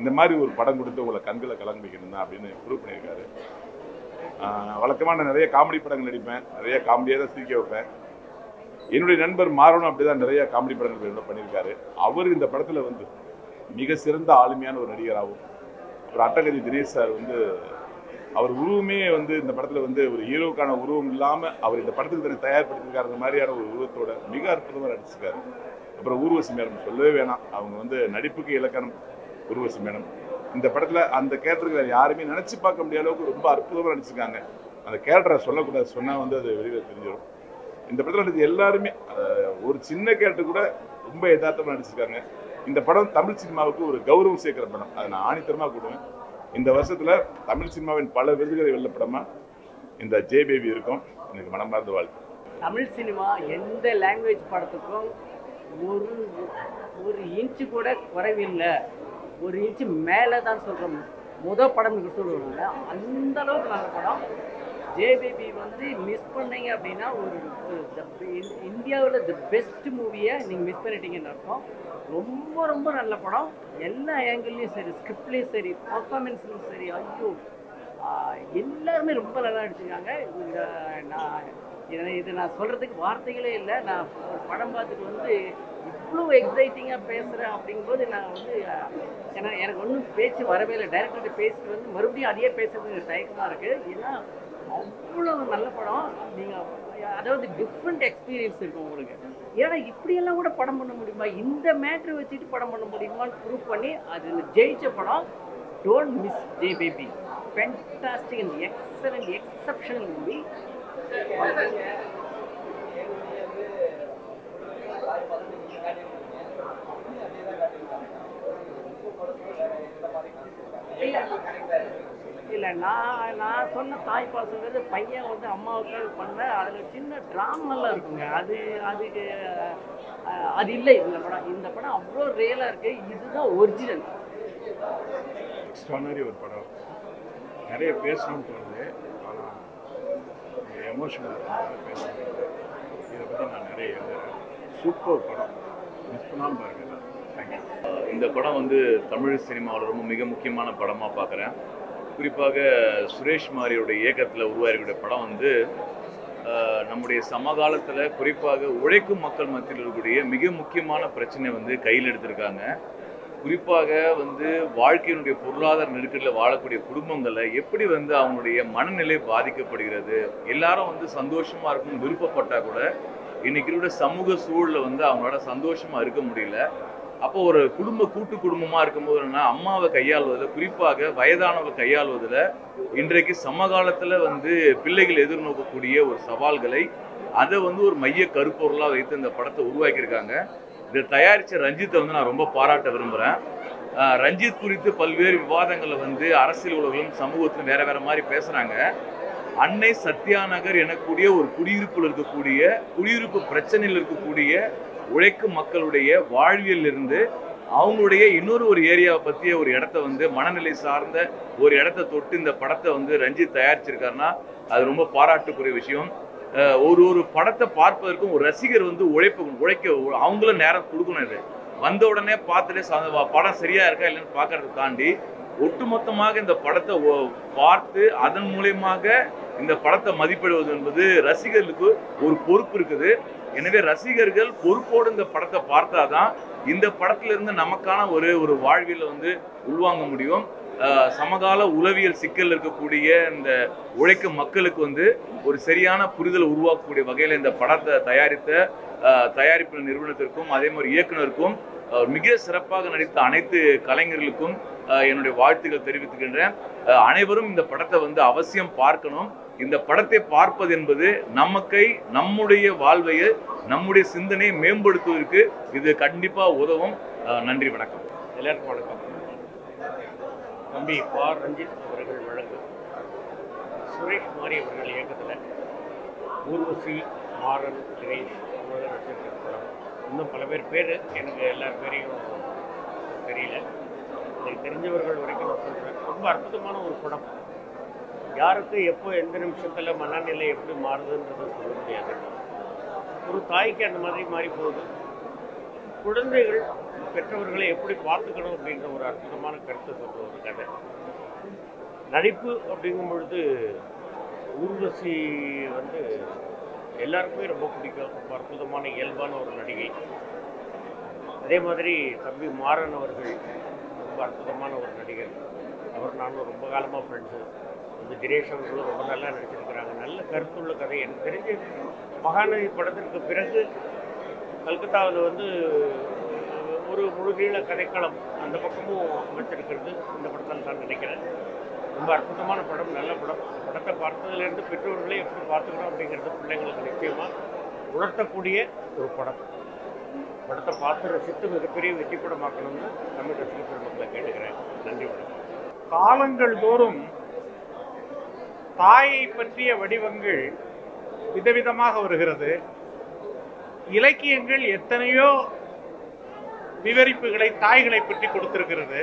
இந்த மாதிரி ஒரு படம் கொடுத்து உங்களை கண்களை கலங்க வைக்கணும் தான் அப்படின்னு ப்ரூவ் பண்ணியிருக்காரு. வழக்கமான நிறைய காமெடி படங்கள் நடிப்பேன், நிறைய காமெடியாக தான் சிரிக்க வைப்பேன். என்னுடைய நண்பர் மாறணும் அப்படி தான் நிறைய காமெடி படங்கள் பண்ணியிருக்காரு. அவர் இந்த படத்தில் வந்து மிக சிறந்த ஆளுமையான ஒரு நடிகராகவும், ஒரு அட்டகதி தினேஷ் சார் வந்து அவர் உருவமே வந்து இந்த படத்தில் வந்து ஒரு ஹீரோக்கான உருவம் இல்லாமல் அவர் இந்த படத்துக்கு தன்னை தயார்படுத்திருக்காரு. அந்த மாதிரியான ஒரு உருவத்தோட மிக அற்புதமாக நடிச்சிருக்காரு. அப்புறம் ஊர்வசி மேடம் சொல்லவே வேணாம், அவங்க வந்து நடிப்புக்கு இலக்கணம். ஊர்வசி மேடம் இந்த படத்தில் அந்த கேரக்டருக்கு வேறு யாருமே நினச்சி பார்க்க முடியாத அளவுக்கு ரொம்ப அற்புதமாக நடிச்சிருக்காங்க. அந்த கேரக்டரை சொல்லக்கூடாது, சொன்னால் வந்து அது வெளியில் தெரிஞ்சிடும். இந்த படத்தில் நடிச்ச எல்லாருமே ஒரு சின்ன கேரக்டர் கூட ரொம்ப யதார்த்தமாக நடிச்சிருக்காங்க. இந்த படம் தமிழ் சினிமாவுக்கு ஒரு கௌரவம் சேர்க்கிற படம், அதை நான் ஆணித்தரமாக கூடுவேன். இந்த வருஷத்தில் தமிழ் சினிமாவின் பல விருதுகளை வெல்ல படமாக இந்த ஜேபேபி இருக்கும். எனக்கு மனமார்ந்த வாழ்க்கை. தமிழ் சினிமா எந்த லாங்குவேஜ் படத்துக்கும் ஒரு இன்ச்சு கூட குறைவில்லை, ஒரு இன்ச்சு மேலே தான் சொல்கிறோம். முதல் படம் சொல்லுவாங்க, அந்த அளவுக்கு நல்ல படம். ஜேபேபி வந்து மிஸ் பண்ணீங்க அப்படின்னா ஒரு இந்தியாவில் தி பெஸ்ட் மூவியை நீங்கள் மிஸ் பண்ணிட்டீங்கன்னு அர்த்தம். ரொம்ப ரொம்ப நல்ல படம். எல்லா ஆங்கிள்லையும் சரி, ஸ்கிரிப்ட்லேயும் சரி, பர்ஃபார்மன்ஸ்லையும் சரி, ஐயோ எல்லாருமே ரொம்ப நல்லா நடிச்சிருக்காங்க. இது நான் சொல்கிறதுக்கு வார்த்தைகளே இல்லை. நான் ஒரு படம் பார்த்துட்டு வந்து இவ்வளோ எக்ஸைட்டிங்காக பேசுகிறேன் அப்படிங்கும்போது நான் வந்து ஏன்னா எனக்கு ஒன்றும் பேச்சு வரவே இல்லை. டைரக்டர்கிட்ட பேசிட்டு வந்து மறுபடியும் அதையே பேசுறதுக்கு தயக்கமாக இருக்குது. ஏன்னா அவ்வளோ நல்ல படம். நீங்கள் அதாவது டிஃப்ரெண்ட் எக்ஸ்பீரியன்ஸ் இருக்கும் உங்களுக்கு. ஏன்னா இப்படியெல்லாம் கூட படம் பண்ண முடியுமா, இந்த மேட்ரு வச்சுட்டு படம் பண்ண முடியுமான்னு ப்ரூவ் பண்ணி அது ஜெயிச்ச படம். டோன்ட் மிஸ் ஜேபேபி. Fantastic and excellent exceptional movie. இல்லை நான் சொன்ன தாய் பாசங்கிறது பையன் வந்து அம்மாவுக்காக பண்ண அதில் சின்ன ட்ராமெல்லாம் இருக்குங்க. அது இல்லை இந்த படம். இந்த படம் அவ்வளோ ரியலாக இருக்குது. இதுதான் ஒரிஜினல். எக்ஸ்ட்ரானரி ஒரு படம். நிறைய பேசணும்னு தோணுது, ஆனால் எமோஷனல் பேசணும். இதை பற்றி நான் நிறைய எழுதுறேன். சூப்பர் படம், மிஸ் பண்ணாமல் பாருங்கள். தேங்க்யூ. இந்த படம் வந்து தமிழ் சினிமாவில் ரொம்ப மிக முக்கியமான படமாக பார்க்குறேன். குறிப்பாக சுரேஷ் குமாரியோட இயக்கத்தில் உருவாகிற படம் வந்து நம்முடைய சமகாலத்தில் குறிப்பாக உழைக்கும் மக்கள் மத்தியில் இருக்கக்கூடிய மிக முக்கியமான பிரச்சனை வந்து கையில் எடுத்திருக்காங்க. குறிப்பாக வந்து வாழ்க்கையினுடைய பொருளாதார நெருக்கடியில் வாழக்கூடிய குடும்பங்களை எப்படி வந்து அவங்களுடைய மனநிலை பாதிக்கப்படுகிறது. எல்லாரும் வந்து சந்தோஷமா இருக்கும் விருப்பப்பட்டா கூட இன்னைக்கு இருக்கிற சமூக சூழலில் வந்து அவங்களோட சந்தோஷமா இருக்க முடியல. அப்போ ஒரு கூட்டு குடும்பமா இருக்கும்போது என்னன்னா அம்மாவை கையாளுவதில், குறிப்பாக வயதானவை கையாளுவதில் இன்றைக்கு சமகாலத்தில் வந்து பிள்ளைகள் எதிர்நோக்கக்கூடிய ஒரு சவால்களை அதை வந்து ஒரு மைய கருப்பொருளாக வைத்து இந்த படத்தை உருவாக்கியிருக்காங்க. இதை தயாரித்த ரஞ்சித்தை வந்து நான் ரொம்ப பாராட்ட விரும்புகிறேன். ரஞ்சித் குறித்து பல்வேறு விவாதங்களை வந்து அரசியல் உலகிலும் சமூகத்திலும் வேற வேற மாதிரி பேசுகிறாங்க. அன்னை சத்யா நகர் எனக்கூடிய ஒரு குடியிருப்பு பிரச்சனையில் இருக்கக்கூடிய உழைக்கும் மக்களுடைய வாழ்வியல் இருந்து அவங்களுடைய இன்னொரு ஏரியாவை பற்றிய ஒரு இடத்த வந்து மனநிலை சார்ந்த ஒரு இடத்த தொட்டு இந்த படத்தை வந்து ரஞ்சித் தயாரிச்சிருக்காருன்னா அது ரொம்ப பாராட்டுக்குரிய விஷயம். ஒரு படத்தை பார்ப்பதற்கும் ஒரு ரசிகர் வந்து உழைக்க அவங்களும் நேரம் கொடுக்கணும். இது வந்த உடனே பார்த்துட்டு படம் சரியா இருக்கா இல்லைன்னு பார்க்கறதை தாண்டி ஒட்டுமொத்தமாக இந்த படத்தை பார்த்து அதன் மூலியமாக இந்த படத்தை மதிப்பிடுவது என்பது ரசிகர்களுக்கு ஒரு பொறுப்பு இருக்குது. எனவே ரசிகர்கள் பொறுப்போடு இந்த படத்தை பார்த்தாதான் இந்த படத்திலிருந்து நமக்கான ஒரு வாழ்வியலை வந்து உள்வாங்க முடியும். சமகால உளவியல் சிக்கல் இருக்கக்கூடிய இந்த உழைக்கும் மக்களுக்கு வந்து ஒரு சரியான புரிதலை உருவாக்கக்கூடிய வகையில் இந்த படத்தை தயாரிப்பு நிறுவனத்திற்கும் அதே மாதிரி இயக்குனருக்கும் மிக சிறப்பாக நடித்த அனைத்து கலைஞர்களுக்கும் என்னுடைய வாழ்த்துக்கள் தெரிவித்துக்கின்றேன். அனைவரும் இந்த படத்தை வந்து அவசியம் பார்க்கணும். இந்த படத்தை பார்ப்பது என்பது நம்முடைய வாழ்வையை நம்முடைய சிந்தனையை மேம்படுத்துவதற்கு இது கண்டிப்பாக உதவும். நன்றி, வணக்கம். எல்லாருக்கும் வணக்கம். தம்பி ரஞ்சித் அவர்கள் வழங்கும் சுரேஷ் மாரி அவர்கள் இயக்கத்தில் ஊர்வசி, மாறன், தினேஷ் நட்சத்திர படம். இன்னும் பல பேர் எனக்கு எல்லார் பேரையும் தெரியல. எனக்கு தெரிஞ்சவர்கள் வரைக்கும் நான் சொல்கிறேன். ரொம்ப அற்புதமான ஒரு படம். யாருக்கு எப்போ எந்த நிமிஷத்தில் மனநிலை எப்படி மாறுதுன்றதை சொல்ல முடியாது. ஒரு தாய்க்கு அந்த மாதிரி மாறி போகுது. குழந்தைகள் பெற்றவர்களை எப்படி பார்த்துக்கணும் அப்படின்ற ஒரு அற்புதமான கருத்தை சொல்கிற ஒரு கதை. நடிப்பு அப்படிங்கும் பொழுது ஊர்வசி வந்து எல்லாருக்குமே ரொம்ப பிடிக்கும். ரொம்ப அற்புதமான இயல்பான ஒரு நடிகை. அதே மாதிரி தம்பி மாறன் அவர்கள் ரொம்ப அற்புதமான ஒரு நடிகர். நானும் ரொம்ப காலமாக ஃப்ரெண்ட்ஸு. தினேஷ் அவர்களும் ரொம்ப நல்லா நடிச்சிருக்கிறாங்க. நல்ல கருத்துள்ள கதை. எனக்கு தெரிஞ்சு மகாநதி படத்திற்கு பிறகு கல்கத்தாவில் வந்து ஒரு முழுநீள கதைக்களம் அந்த பக்கமும் அமைச்சிருக்கிறது இந்த படத்தில் நான் நினைக்கிறேன். ரொம்ப அற்புதமான படம், நல்ல படம். படத்தை பார்த்ததுலேருந்து பெற்றோர்களே எப்படி பார்த்துக்கணும் அப்படிங்கிறது பிள்ளைங்களுக்கு நிச்சயமாக உணர்த்தக்கூடிய ஒரு படம். படத்தை பார்த்து ரசித்து மிகப்பெரிய வெற்றி படமாக்கணும்னு தமிழ் ரசிக பெருமக்களை கேட்டுக்கிறேன். நன்றி, வணக்கம். காலங்கள் தோறும் தாயை பற்றிய வடிவங்கள் விதவிதமாக வருகிறது. இலக்கியங்கள் எத்தனையோ விவரிப்புகளை தாய்களை பற்றி கொடுத்திருக்கிறது.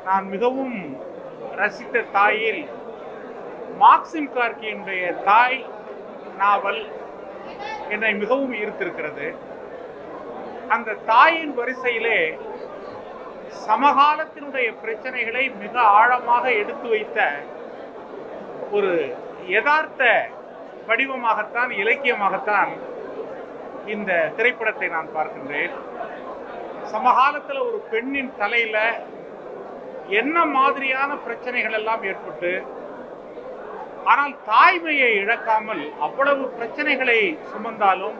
நான் மிகவும் ரசித்த தாயில் மாக்சிம் கார்கியினுடைய தாய் நாவல் என்னை மிகவும் ஈர்த்திருக்கிறது. அந்த தாயின் வரிசையிலே சமகாலத்தினுடைய பிரச்சனைகளை மிக ஆழமாக எடுத்து வைத்த ஒரு யதார்த்த வடிவமாகத்தான், இலக்கியமாகத்தான் இந்த திரைப்படத்தை நான் பார்க்கின்றேன். சமகாலத்தில் ஒரு பெண்ணின் தலையில என்ன மாதிரியான பிரச்சனைகள் எல்லாம் ஏற்பட்டு, ஆனால் தாய்மையை இழக்காமல் அவ்வளவு பிரச்சனைகளை சுமந்தாலும்,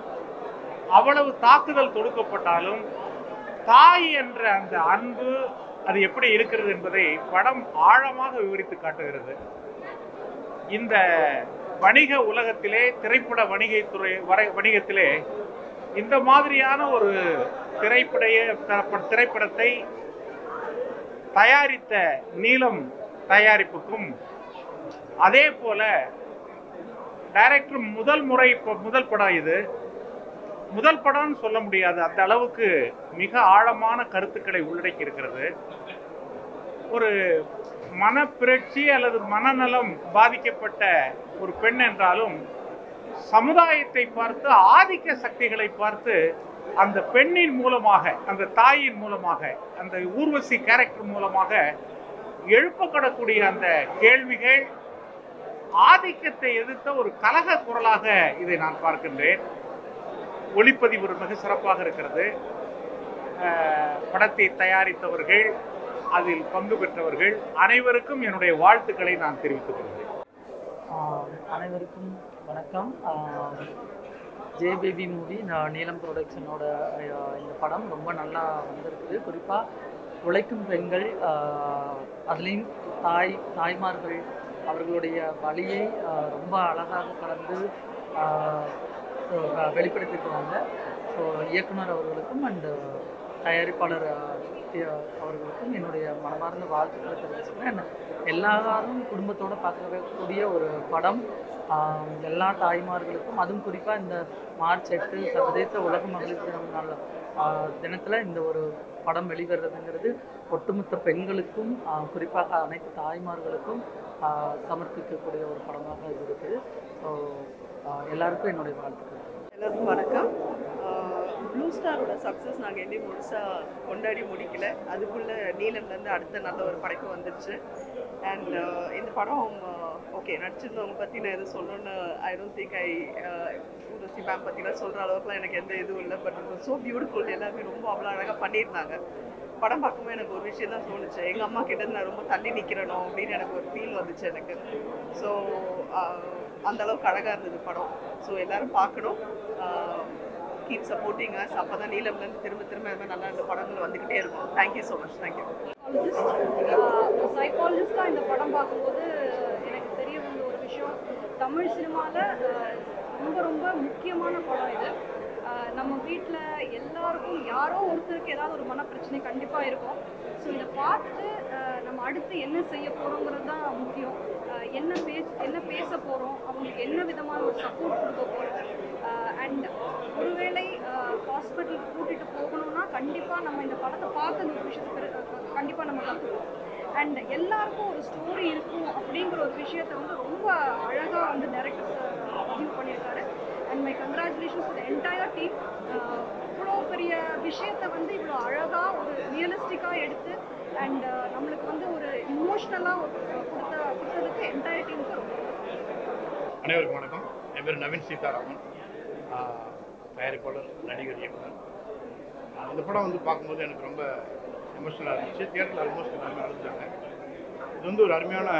அவ்வளவு தாக்குதல் தொடுக்கப்பட்டாலும் தாய் என்ற அந்த அன்பு அது எப்படி இருக்கிறது என்பதை படம் ஆழமாக விவரித்து காட்டுகிறது. இந்த வணிக உலகத்திலே, திரைப்பட வணிகத்திலே இந்த மாதிரியான ஒரு திரைப்படத்தை தயாரித்த நீலம் தயாரிப்புக்கும், அதே போல டைரக்டர் முதல் படம், இது முதல் படம்னு சொல்ல முடியாது, அந்த அளவுக்கு மிக ஆழமான கருத்துக்களை உள்ளடக்கி இருக்கிறது. ஒரு மனப்பிரட்சி அல்லது மனநலம் பாதிக்கப்பட்ட ஒரு பெண் என்றாலும் சமுதாயத்தை பார்த்து, ஆதிக்க சக்திகளை பார்த்து, அந்த பெண்ணின் மூலமாக, அந்த தாயின் மூலமாக, அந்த ஊர்வசி கேரக்டர் மூலமாக எழுப்பப்படக்கூடிய அந்த கேள்விகள் ஆதிக்கத்தை எதிர்த்த ஒரு கலக குரலாக இதை நான் பார்க்கின்றேன். ஒளிப்பதிவு மிக சிறப்பாக இருக்கிறது. படத்தை தயாரித்தவர்கள், அதில் பங்கு பெற்றவர்கள் அனைவருக்கும் என்னுடைய வாழ்த்துக்களை நான் தெரிவித்துக் கொள்கிறேன். அனைவருக்கும் வணக்கம். ஜேபேபி மூவி நீலம் ப்ரொடக்ஷனோட இந்த படம் ரொம்ப நல்லா வந்திருக்குது. குறிப்பாக உழைக்கும் பெண்கள், அதுலேயும் தாய்மார்கள் அவர்களுடைய வழியை ரொம்ப அழகாக கலந்து வெளிப்படுத்தியிருக்கிறாங்க. ஸோ இயக்குனர் அவர்களுக்கும் அண்டு தயாரிப்பாளர் அவர்களுக்கும் என்னுடைய மனமார்ந்த வாழ்த்துக்களை தெரிவிச்சுக்கிறேன். எல்லாரும் குடும்பத்தோடு பார்க்கக்கூடிய ஒரு படம். எல்லா தாய்மார்களுக்கும், அதுவும் குறிப்பாக இந்த மார்ச் 8 சர்வதேச உலக மகளிர் தினத்தில் இந்த ஒரு படம் வெளிவருதுங்கிறது ஒட்டுமொத்த பெண்களுக்கும், குறிப்பாக அனைத்து தாய்மார்களுக்கும் சமர்ப்பிக்கக்கூடிய ஒரு படமாக இது இருக்குது. ஸோ எல்லாருக்கும் என்னுடைய வாழ்த்துக்கள். எல்லாருக்கும் வணக்கம். ப்ளூ ஸ்டாரோட சக்ஸஸ் நாங்கள் இன்னும் முழுசாக கொண்டாடி முடிக்கல. அதுக்குள்ளே நீலம்லேருந்து அடுத்த நல்ல ஒரு படைப்பு வந்துடுச்சு. அண்ட் இந்த படம் ஓகே நடிச்சிருந்தவங்க பற்றி நான் எதுவும் சொல்லணுன்னு I don't think Urvashi ma'am பற்றிலாம் சொல்கிற அளவுக்குலாம் எனக்கு எந்த இதுவும் இல்லை. பட் ஸோ பியூட்டிஃபுல், எல்லாமே ரொம்ப அவ்வளோ அழகாக பண்ணியிருந்தாங்க. படம் பார்க்கும்போது எனக்கு ஒரு விஷயம் தான் தோணுச்சு, எங்கள் அம்மா கிட்டேருந்து நான் ரொம்ப தள்ளி நிற்கிறனோ அப்படின்னு எனக்கு ஒரு ஃபீல் வந்துச்சு எனக்கு. ஸோ அந்த அளவுக்கு அழகாக இருந்தது படம். ஸோ எல்லோரும் பார்க்கணும். Keep supporting us. அப்போ தான் நீலம்லேருந்து திரும்ப திரும்ப இந்த மாதிரி நல்ல நல்ல படங்கள் வந்துக்கிட்டே இருக்கும். Thank you so much. தேங்க்யூ. சைக்காலஜிஸ்டாக இந்த படம் பார்க்கும்போது எனக்கு தெரிய வந்த ஒரு விஷயம், தமிழ் சினிமாவில் ரொம்ப ரொம்ப முக்கியமான படம் இது. நம்ம வீட்டில் எல்லாருக்கும் யாரோ ஒருத்தருக்கு ஏதாவது ஒரு மனப்பிரச்சனை கண்டிப்பாக இருக்கும். ஸோ இதை பார்த்துட்டு நம்ம அடுத்து என்ன செய்ய போகிறோங்கிறது தான் முக்கியம். என்ன பேச போகிறோம், அவங்களுக்கு என்ன விதமான ஒரு சப்போர்ட் கொடுக்க போகிறோம். அண்ட் ஒருவேளை ஹாஸ்பிட்டலுக்கு கூட்டிகிட்டு போகணும்னா கண்டிப்பாக நம்ம இந்த படத்தை பார்த்து அந்த ஒரு விஷயத்தை கண்டிப்பாக நம்ம கற்றுக்குவோம். அண்ட் எல்லாருக்கும் ஒரு ஸ்டோரி இருக்கும் அப்படிங்கிற ஒரு விஷயத்தை வந்து ரொம்ப அழகாக வந்து டைரக்டர் பதிவு பண்ணியிருக்காரு. And my congratulations to the entire team. இவ்வளோ பெரிய விஷயத்தை வந்து இவ்வளோ அழகாக ஒரு ரியலிஸ்டிக்காக எடுத்து அண்ட் நம்மளுக்கு வந்து ஒரு இமோஷ்னலாக கொடுத்ததுக்கு என்டையர் டீமுக்கு ரொம்ப. அனைவருக்கும் வணக்கம். என் பேர் நவீன் சீதாராமன், தயாரிப்பாளர், நடிகர், இயக்குனர். அந்த படம் வந்து பார்க்கும்போது எனக்கு ரொம்ப எமோஷனலாக இருந்துச்சு. தியேட்டரில் ஆல்மோஸ்ட் எல்லாருமே அழுதுட்டாங்க. இது வந்து ஒரு அருமையான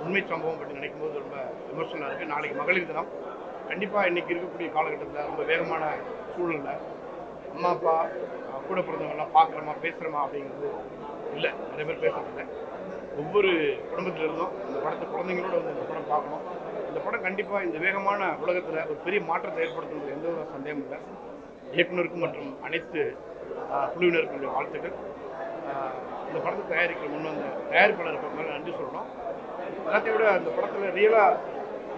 உண்மை சம்பவம் பற்றி நினைக்கும் போது ரொம்ப எமோஷனலாக இருக்குது. நாளைக்கு மகளிர் தினம். கண்டிப்பாக இன்றைக்கி இருக்கக்கூடிய காலகட்டத்தில் ரொம்ப வேகமான சூழலில் அம்மா அப்பா கூட பிறந்தவங்கெல்லாம் பார்க்குறோமா பேசுகிறோமா அப்படிங்கிறது இல்லை, நிறைய பேர் பேசுகிறதில்ல. ஒவ்வொரு குடும்பத்திலிருந்தும் இந்த படத்தை குழந்தைங்களோட வந்து இந்த படம் பார்க்கணும். இந்த படம் கண்டிப்பாக இந்த வேகமான உலகத்தில் ஒரு பெரிய மாற்றத்தை ஏற்படுத்துறது எந்த ஒரு சந்தேகமும் இல்லை. இயக்குனருக்கும் மற்றும் அனைத்து குழுவினருக்கும் வாழ்த்துக்கள். இந்த படத்தை தயாரிக்கிற முன் வந்த தயாரிப்பாளருக்கு மேலே நன்றி சொல்லணும். எல்லாத்தையும் விட அந்த படத்தில் ரியலாக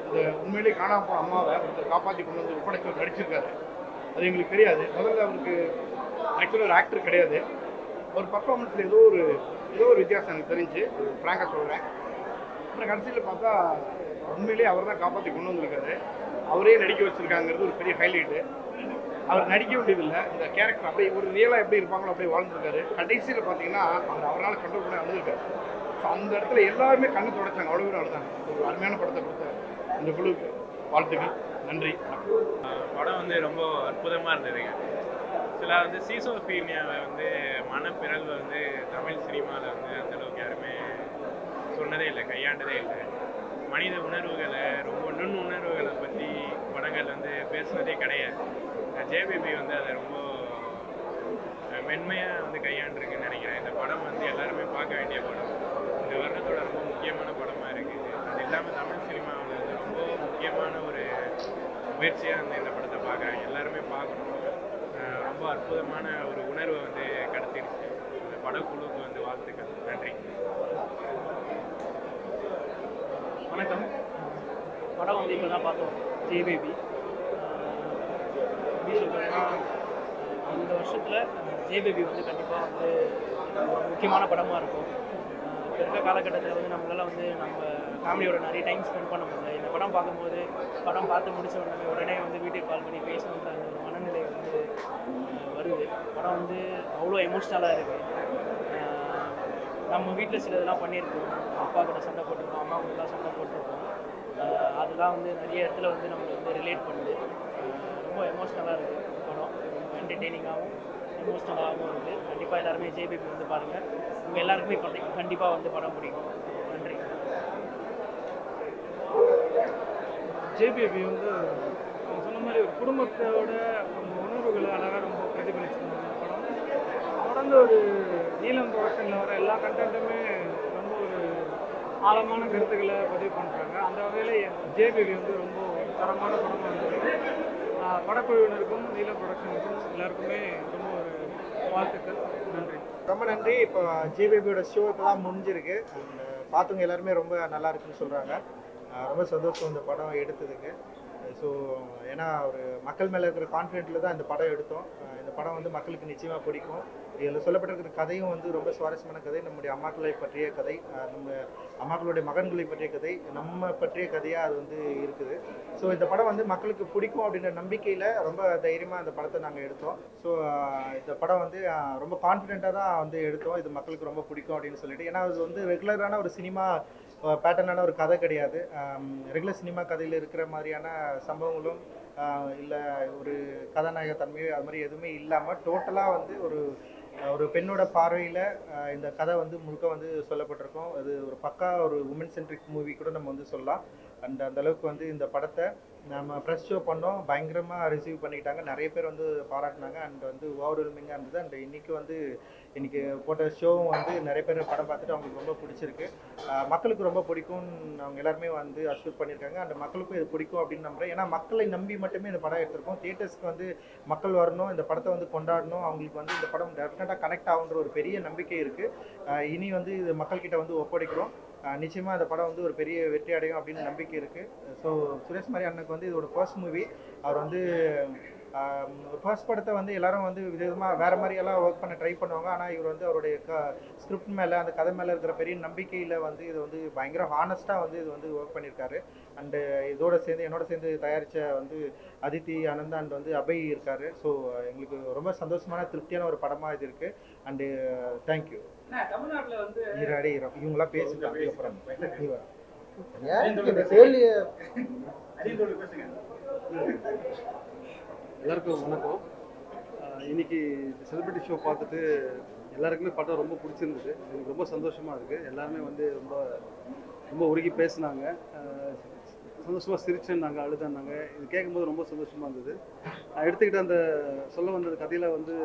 இந்த உண்மையிலேயே காணாமல் போன அம்மாவை ஒருத்தர் காப்பாற்றி கொண்டு வந்து ஒப்படைச்சவர் நடிச்சிருக்காரு. அது எங்களுக்கு தெரியாது. முதல்ல அவருக்கு ஆக்சுவலாக ஒரு ஆக்டர் கிடையாது. ஒரு பர்ஃபார்மன்ஸில் ஏதோ ஒரு வித்தியாசம் எனக்கு தெரிஞ்சு ஃப்ராங்காக சொல்கிறேன். அப்புறம் கடைசியில் பார்த்தா உண்மையிலேயே அவர் தான் காப்பாற்றி கொண்டு வந்திருக்காரு. அவரே நடிக்க வச்சுருக்காங்கிறது ஒரு பெரிய ஹைலைட்டு. அவர் நடிக்க வேண்டியதில்லை, இந்த கேரக்டர் அப்படியே ஒரு ரியலாக எப்படி இருப்பாங்களோ அப்படியே வாழ்ந்துருக்காரு. கடைசியில் பார்த்தீங்கன்னா அவரால் கண்ட்ரோல் பண்ண அழுதுருக்காரு. ஸோ அந்த இடத்துல எல்லாருமே கண்ணு தொடச்சாங்க, அவ்வளோ பேரும் அழுதாங்க. ஒரு அருமையான படத்தை கொடுத்த இந்த குழுவுக்கு வாழ்த்துக்கள், நன்றி. படம் வந்து ரொம்ப அற்புதமாக இருந்ததுங்க. சில வந்து சீசோஃபீனியாவை வந்து மனப்பிறழ்வை வந்து தமிழ் சினிமாவில் வந்து அந்தளவுக்கு யாருமே சொன்னதே இல்லை, கையாண்டதே இல்லை. மனித உணர்வுகளை, ரொம்ப நுண்ணுணர்வுகளை பற்றி படங்கள் வந்து பேசுனதே கிடையாது. ஜேபேபி வந்து அதை ரொம்ப மென்மையாக வந்து கையாண்டிருக்குன்னு நினைக்கிறேன். இந்த படம் வந்து எல்லாருமே பார்க்க வேண்டிய படம். இந்த வருடத்தோட ரொம்ப முக்கியமான படமாக இருக்குது. அது இல்லாமல் தமிழ் சினிமாவில் வந்து ரொம்ப முக்கியமான ஒரு முயற்சியாக வந்து இந்த படத்தை பார்க்குறாங்க. எல்லாருமே பார்க்கணும். ரொம்ப அற்புதமான ஒரு உணர்வை வந்து கடத்திடுச்சு. இந்த படக்குழுவுக்கு வந்து வாழ்த்துக்கள், நன்றி. வணக்கம். படம் வந்து இப்போ தான் பார்த்தோம், ஜேபேபி. எப்படி சொல்கிறேன்னா, இந்த வருஷத்தில் ஜேபேபி வந்து கண்டிப்பாக வந்து ஒரு முக்கியமான படமாக இருக்கும். இப்போ இருக்க காலகட்டத்தில் வந்து நம்மளால் வந்து நம்ம ஃபேமிலியோட நிறைய டைம் ஸ்பெண்ட் பண்ண முடியல. இந்த படம் பார்க்கும்போது படம் பார்த்து முடிச்ச உடனே வந்து வீட்டுக்கு கால் பண்ணி பேசணுன்ற அந்த ஒரு மனநிலை வந்து வருது. படம் வந்து அவ்வளோ எமோஷ்னலாக இருக்குது. நம்ம வீட்டில் சில இதெல்லாம் பண்ணியிருக்கோம். அப்பா கூட சண்டை போட்டிருக்கோம், அம்மா கூடலாம் சண்டை போட்டிருக்கோம். அதெல்லாம் வந்து நிறைய இடத்துல வந்து நம்மளுக்கு வந்து ரிலேட் பண்ணுது. ரொம்ப எமோஷ்னலாக இருக்குது படம். ரொம்ப என்டர்டெய்னிங்காகவும் எமோஷ்னலாகவும் இருக்குது. கண்டிப்பாக எல்லாருமே ஜேபிபி வந்து பாருங்கள். உங்கள் எல்லாருக்குமே கண்டிப்பாக வந்து படம் பிடிக்கும். நன்றி. ஜேபிபி வந்து அவங்க சொன்ன மாதிரி ஒரு குடும்பத்தோட அவங்க உணர்வுகளை அழகாக ரொம்ப பிரதிபலிச்சிருந்தாங்க படம். தொடர்ந்து ஒரு நீலம் ப்ரொடக்ஷனில் வர எல்லா கண்டென்ட்டுமே ரொம்ப ஒரு ஆழமான கருத்துக்களை பதிவு பண்ணுறாங்க. அந்த வகையில் ஜேபிபி வந்து ரொம்ப தரமான படமாக இருந்தது. படக்குழுவினருக்கும் நீலம் ப்ரொடக்ஷனுக்கும் எல்லாருக்குமே ரொம்ப ஒரு வாழ்த்துக்கள். நன்றி. ரொம்ப நன்றி. இப்போ ஜேபிபியோட ஷோ இப்போ தான் முடிஞ்சிருக்கு. பார்த்தவங்க எல்லாருமே ரொம்ப நல்லா இருக்குன்னு சொல்கிறாங்க. ரொம்ப சந்தோஷம் இந்த படம் எடுத்ததுக்கு. ஸோ ஏன்னா ஒரு மக்கள் மேலே இருக்கிற கான்ஃபிடென்ட்டில் தான் இந்த படம் எடுத்தோம். இந்த படம் வந்து மக்களுக்கு நிச்சயமாக பிடிக்கும். இதில் சொல்லப்பட்டிருக்கிற கதையும் வந்து ரொம்ப சுவாரஸ்யமான கதை. நம்முடைய அம்மாக்களை பற்றிய கதை, நம்ம அம்மாக்களுடைய மகன்களை பற்றிய கதை, நம்ம பற்றிய கதையாக அது வந்து இருக்குது. ஸோ இந்த படம் வந்து மக்களுக்கு பிடிக்கும் அப்படின்ற நம்பிக்கையில் ரொம்ப தைரியமாக இந்த படத்தை நாங்கள் எடுத்தோம். ஸோ இந்த படம் வந்து ரொம்ப கான்ஃபிடென்ட்டாக தான் வந்து எடுத்தோம். இது மக்களுக்கு ரொம்ப பிடிக்கும் அப்படின்னு சொல்லிட்டு. ஏன்னா அது வந்து ரெகுலரான ஒரு சினிமா பேட்டர்னான ஒரு கதை கிடையாது. ரெகுலர் சினிமா கதையில் இருக்கிற மாதிரியான சம்பவங்களும் இல்லை ஒரு கதாநாயக தன்மையோ அது மாதிரி எதுவுமே இல்லாமல் டோட்டலாக வந்து ஒரு பெண்ணோட பார்வையில் இந்த கதை வந்து முழுக்க வந்து சொல்லப்பட்டிருக்கோம். அது ஒரு பக்கா ஒரு உமன் சென்ட்ரிக் மூவி கூட நம்ம வந்து சொல்லலாம். அண்ட் அந்தளவுக்கு வந்து இந்த படத்தை நம்ம ப்ரெஸ் ஷோ பண்ணோம். பயங்கரமாக ரிசீவ் பண்ணிக்கிட்டாங்க. நிறைய பேர் வந்து பாராட்டினாங்க. அண்ட் வந்து ஓவர்வெல்மிங்காக இருந்தது. அண்ட் இன்றைக்கி போட்ட ஷோவும் வந்து நிறைய பேர் படம் பார்த்துட்டு அவங்களுக்கு ரொம்ப பிடிச்சிருக்கு. மக்களுக்கு ரொம்ப பிடிக்கும்னு அவங்க எல்லாருமே வந்து அஷ்யூர் பண்ணியிருக்காங்க. அந்த மக்களுக்கும் இது பிடிக்கும் அப்படின்னு நம்புகிறேன். ஏன்னா மக்களை நம்பி மட்டுமே இந்த படம் எடுத்திருக்கோம். தியேட்டர்ஸ்க்கு வந்து மக்கள் வரணும், இந்த படத்தை வந்து கொண்டாடணும், அவங்களுக்கு வந்து இந்த படம் டெஃபினட்டாக கனெக்ட் ஆகுன்ற ஒரு பெரிய நம்பிக்கை இருக்குது. இனி வந்து இது மக்கள்கிட்ட வந்து ஒப்படைக்கிறோம். நிச்சயமாக அந்த படம் வந்து ஒரு பெரிய வெற்றி அடையும் அப்படின்னு நம்பிக்கை இருக்குது. ஸோ சுரேஷ் மாரி அண்ணனுக்கு வந்து இதோட ஃபர்ஸ்ட் மூவி. அவர் வந்து ஃபர்ஸ்ட் படத்தை வந்து எல்லாரும் வந்து விதவிதமாக வேறு மாதிரியெல்லாம் ஒர்க் பண்ண ட்ரை பண்ணுவாங்க. ஆனால் இவர் வந்து அவருடைய ஸ்கிரிப்ட் மேலே அந்த கதை மேலே இருக்கிற பெரிய நம்பிக்கையில் வந்து இது வந்து பயங்கர ஹானஸ்ட்டாக வந்து இது வந்து ஒர்க் பண்ணியிருக்காரு. அண்டு என்னோட சேர்ந்து தயாரித்த வந்து அதித்தி ஆனந்த் அண்ட் வந்து அபய் இருக்கார். ஸோ எங்களுக்கு ரொம்ப சந்தோஷமான திருப்தியான ஒரு படமாக இது இருக்குது. And thank you. தமிழ்நாட்டில் வந்து இவங்களாம் பேசிட்டாங்க. அப்புறம் எல்லாருக்கும் வணக்கம். இன்னைக்கு செலிபிரிட்டி ஷோ பார்த்துட்டு எல்லாருக்குமே படம் ரொம்ப பிடிச்சிருந்தது. எனக்கு ரொம்ப சந்தோஷமாக இருக்குது. எல்லாருமே வந்து ரொம்ப ரொம்ப உருகி பேசினாங்க, சந்தோஷமாக சிரிச்சுன்னாங்க, அழுதானாங்க. இது கேட்கும்போது ரொம்ப சந்தோஷமாக இருந்தது. நான் எடுத்துக்கிட்ட அந்த சொல்ல வந்த கதையில் வந்து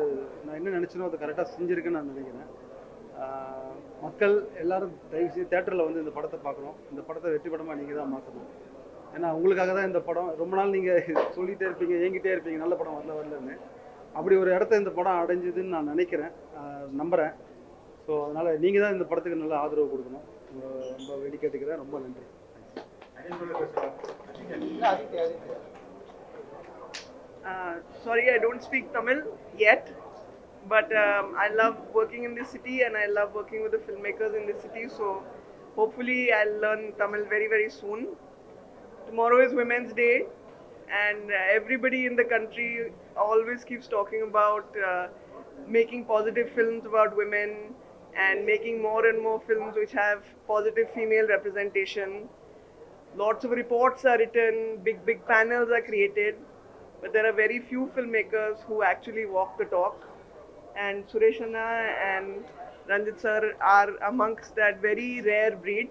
நான் என்ன நினச்சினோ அதை கரெக்டாக செஞ்சுருக்கேன்னு நான் நினைக்கிறேன். மக்கள் எல்லாரும் தயவுசெய்து தேட்டரில் வந்து இந்த படத்தை பார்க்கணும். இந்த படத்தை வெற்றி படமாக நீங்கள் தான் மாற்றணும். ஏன்னா உங்களுக்காக தான் இந்த படம். ரொம்ப நாள் நீங்கள் சொல்லிகிட்டே இருப்பீங்க, ஏங்கிட்டே இருப்பீங்க நல்ல படம் வரலன்னு. அப்படி ஒரு இடத்த இந்த படம் அடைஞ்சதுன்னு நான் நினைக்கிறேன், நம்புகிறேன். ஸோ அதனால் நீங்கள் தான் இந்த படத்துக்கு நல்ல ஆதரவு கொடுக்கணும். ரொம்ப வேண்டி கேட்டுக்கிறேன். ரொம்ப நன்றி. Sorry, I don't speak Tamil yet, but I love working in this city and I love working with the filmmakers in this city. So hopefully I'll learn Tamil very, very soon. Tomorrow is Women's Day, and everybody in the country always keeps talking about making positive films about women and making more and more films which have positive female representation. Lots of reports are written, big panels are created, but there are very few filmmakers who actually walk the talk. And Suresh Anna and Ranjit sir are amongst that very rare breed.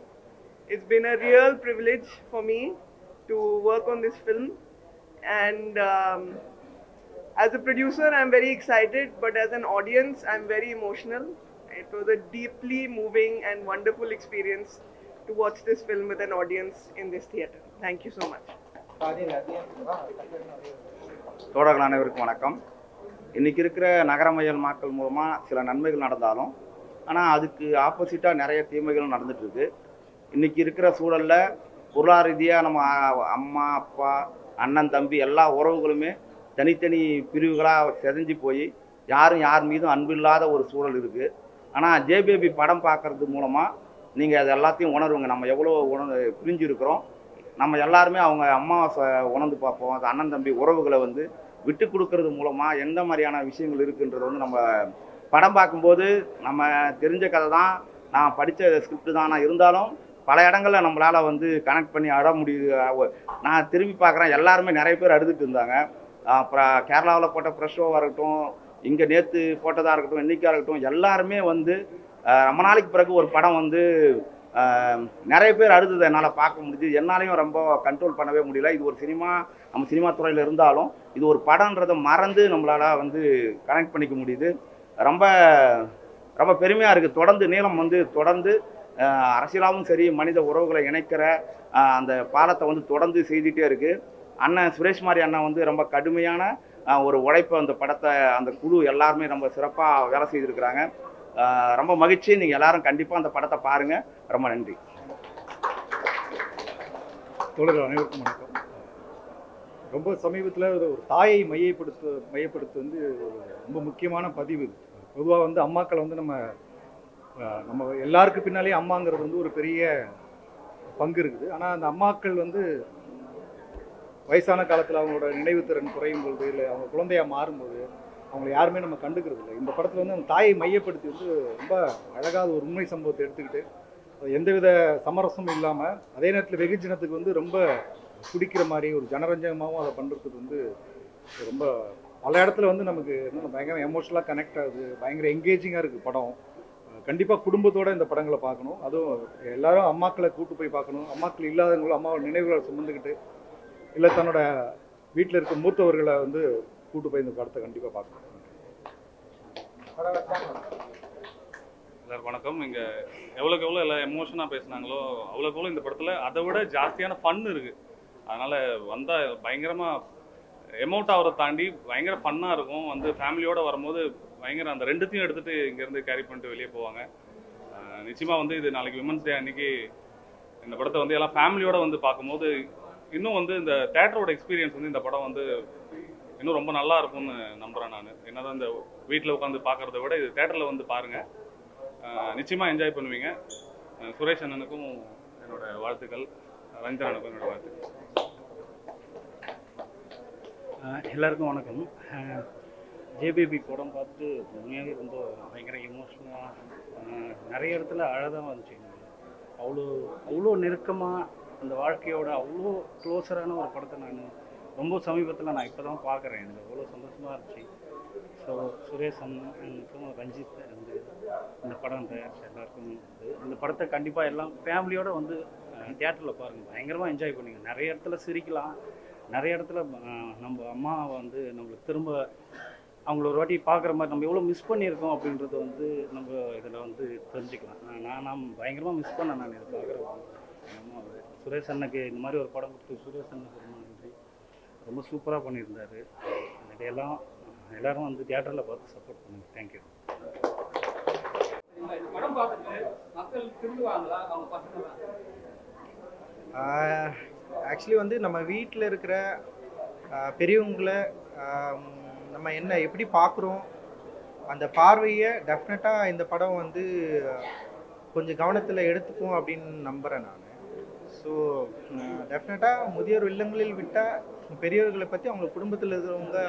It's been a real privilege for me to work on this film, and as a producer I'm very excited, but as an audience I'm very emotional. It was a deeply moving and wonderful experience to watch this film with an audience in this theatre. Thank you so much. தோழர்கள் அனைவருக்கும் வணக்கம். இன்றைக்கி இருக்கிற நகரமயல் மக்கள் மூலமாக சில நன்மைகள் நடந்தாலும் ஆனால் அதுக்கு ஆப்போசிட்டாக நிறைய தீமைகளும் நடந்துகிட்ருக்கு. இன்றைக்கி இருக்கிற சூழலில் பொருளாதார ரீதியாக நம்ம அம்மா அப்பா அண்ணன் தம்பி எல்லா உறவுகளுமே தனித்தனி பிரிவுகளாக செதஞ்சு போய் யாரும் யார் மீதும் அன்பு இல்லாத ஒரு சூழல் இருக்குது. ஆனால் ஜேபிபி படம் பார்க்குறது மூலமாக நீங்கள் அது எல்லாத்தையும் உணர்வுங்க. நம்ம எவ்வளோ பிரிஞ்சு இருக்கிறோம், நம்ம எல்லாருமே அவங்க அம்மாவை உணர்ந்து பார்ப்போம். அது அண்ணன் தம்பி உறவுகளை வந்து விட்டு கொடுக்கறது மூலமாக எந்த மாதிரியான விஷயங்கள் இருக்குன்றது வந்து நம்ம படம் பார்க்கும்போது நம்ம தெரிஞ்ச கதை தான், நான் படித்த ஸ்கிரிப்ட் தான். நான் இருந்தாலும் பல இடங்களில் நம்மளால் வந்து கனெக்ட் பண்ணி அட முடியுது. நான் திரும்பி பார்க்குறேன், எல்லாருமே நிறைய பேர் அழுதுட்டு இருந்தாங்க. அப்புறம் கேரளாவில் போட்ட ப்ரெஷ் ஷோவாக இருக்கட்டும், இங்கே நேற்று போட்டதாக இருக்கட்டும், இன்னைக்காக இருக்கட்டும், எல்லாருமே வந்து ரொம்ப நாளைக்கு பிறகு ஒரு படம் வந்து நிறைய பேர் அழுததை என்னால் பார்க்க முடியுது. என்னாலையும் ரொம்ப கண்ட்ரோல் பண்ணவே முடியல. இது ஒரு சினிமா, நம்ம சினிமா துறையில் இருந்தாலும் இது ஒரு படம்ன்றதை மறந்து நம்மளால் வந்து கனெக்ட் பண்ணிக்க முடியுது. ரொம்ப ரொம்ப பெருமையாக இருக்குது. தொடர்ந்து நீலம் வந்து தொடர்ந்து அரசியலாகவும் சரி, மனித உறவுகளை இணைக்கிற அந்த பாலத்தை வந்து தொடர்ந்து செய்துகிட்டே இருக்குது. அண்ணன் சுரேஷ் மாதிரி அண்ணன் வந்து ரொம்ப கடுமையான ஒரு உழைப்பை அந்த படத்தை, அந்த குழு எல்லாருமே ரொம்ப சிறப்பாக வேலை செய்திருக்கிறாங்க. ரொம்ப மகிழ்ச்சி. நீங்கள் எல்லாரும் கண்டிப்பாக அந்த படத்தை பாருங்கள். ரொம்ப நன்றி. தோழர்கள் அனைவருக்கும் வணக்கம். ரொம்ப சமீபத்தில் ஒரு தாயை மையப்படுத்து வந்து ஒரு ரொம்ப முக்கியமான பதிவு. பொதுவாக வந்து அம்மாக்களை வந்து நம்ம எல்லாருக்கு பின்னாலே அம்மாங்கிறது வந்து ஒரு பெரிய பங்கு இருக்குது. ஆனால் அந்த அம்மாக்கள் வந்து வயசான காலத்தில் அவங்களோட நினைவு திறன் குறையும் பொழுது, இல்லை அவங்க குழந்தையாக மாறும்போது அவங்களை யாருமே நம்ம கண்டுக்கிறது இல்லை. இந்த படத்தில் வந்து அந்த தாயை மையப்படுத்தி வந்து ரொம்ப அழகாக ஒரு உண்மை சம்பவத்தை எடுத்துக்கிட்டு எந்தவித சமரசமும் இல்லாமல் அதே நேரத்தில் வெகுஜனத்துக்கு வந்து ரொம்ப பிடிக்கிற மாதிரி ஒரு ஜனரஞ்சகமாகவும் அதை பண்ணுறதுக்கு வந்து ரொம்ப பல இடத்துல வந்து நமக்கு இன்னும் பயங்கர எமோஷனலாக கனெக்ட் ஆகுது. பயங்கர எங்கேஜிங்காக இருக்குது படம். கண்டிப்பாக குடும்பத்தோடு இந்த படங்களை பார்க்கணும். அதுவும் எல்லாரும் அம்மாக்களை கூட்டு போய் பார்க்கணும். அம்மாக்கள் இல்லாதவங்களும் அம்மாவோட நினைவுகளை சுமந்துக்கிட்டு, இல்லை தன்னோட வீட்டில் இருக்க மூத்தவர்களை வந்து கூட்டு போய் இந்த படத்தை கண்டிப்பாக பார்க்கணும். எல்லாருக்கும் வணக்கம். இங்கே எவ்வளோக்கு எவ்வளோ எல்லாம் எமோஷனாக பேசுனாங்களோ அவ்வளோக்கு எவ்வளோ இந்த படத்தில் அதை விட ஜாஸ்தியான ஃபன் இருக்குது. அதனால் வந்தால் பயங்கரமாக எமௌண்ட் ஆகிறத தாண்டி பயங்கர ஃபன்னாக இருக்கும். வந்து ஃபேமிலியோடு வரும்போது பயங்கர அந்த ரெண்டுத்தையும் எடுத்துகிட்டு இங்கேருந்து கேரி பண்ணிட்டு வெளியே போவாங்க. நிச்சயமாக வந்து இது நாளைக்கு விமன்ஸ் டே அன்றைக்கி இந்த படத்தை வந்து எல்லாம் ஃபேமிலியோடு வந்து பார்க்கும்போது இன்னும் வந்து இந்த தேட்டரோட எக்ஸ்பீரியன்ஸ் வந்து இந்த படம் வந்து இன்னும் ரொம்ப நல்லா இருக்கும்னு நம்புகிறேன் நான். என்னதான் இந்த வீட்டில் உட்காந்து பார்க்குறத விட இது தேட்டரில் வந்து பாருங்கள், நிச்சயமாக என்ஜாய் பண்ணுவீங்க. சுரேஷ் அண்ணனுக்கும் என்னோட வாழ்த்துக்கள், ரஞ்சித் அண்ணனுக்கும் என்னோட வாழ்த்துக்கள். எல்லாருக்கும் வணக்கம். ஜேபேபி படம் பார்த்து உண்மையாகவே ரொம்ப பயங்கர எமோஷ்னலாக நிறைய இடத்துல அழகாக வந்துச்சு. அவ்வளோ நெருக்கமாக அந்த வாழ்க்கையோட அவ்வளோ க்ளோஸரான ஒரு படத்தை நான் ரொம்ப சமீபத்தில் நான் இப்போ தான் பார்க்குறேன். எனக்கு அவ்வளோ சந்தோஷமாக இருந்துச்சு. ஸோ சுரேஷ் அண்ணனுக்கும் ரஞ்சித் வந்து இந்த படம் தயாரிச்சு எல்லாருக்கும் இந்த படத்தை கண்டிப்பாக எல்லாம் ஃபேமிலியோடு வந்து தியேட்டரில் பாருங்கள். பயங்கரமாக என்ஜாய் பண்ணுங்க. நிறைய இடத்துல சிரிக்கலாம், நிறைய இடத்துல நம்ம அம்மாவை வந்து நம்மளுக்கு திரும்ப அவங்கள ஒரு வாட்டி பார்க்குற மாதிரி நம்ம எவ்வளோ மிஸ் பண்ணியிருக்கோம் அப்படின்றத வந்து நம்ம இதில் வந்து தெரிஞ்சுக்கலாம். நான் பயங்கரமாக மிஸ் பண்ணேன் நான் இதை பார்க்குறேன். சுரேஷ் அண்ணனுக்கு இந்த மாதிரி ஒரு படம் கொடுத்து சுரேஷ் அண்ணனுக்கு ரொம்ப நன்றி. ரொம்ப சூப்பராக பண்ணியிருந்தார். இதையெல்லாம் எல்லோரும் வந்து தியேட்டரில் பார்த்து சப்போர்ட் பண்ணுங்க. தேங்க்யூ. ஆக்சுவலி வந்து நம்ம வீட்டில் இருக்கிற பெரியவங்களை நம்ம எப்படி பார்க்குறோம், அந்த பார்வையை டெஃபினட்டாக இந்த படம் வந்து கொஞ்சம் கவனத்தில் எடுத்துக்கும் அப்படின்னு நம்புகிறேன் நான். ஸோ டெஃபினட்டாக முதியோர் இல்லங்களில் விட்டால் பெரியவர்களை பற்றி அவங்க குடும்பத்தில் இருக்கிறவங்க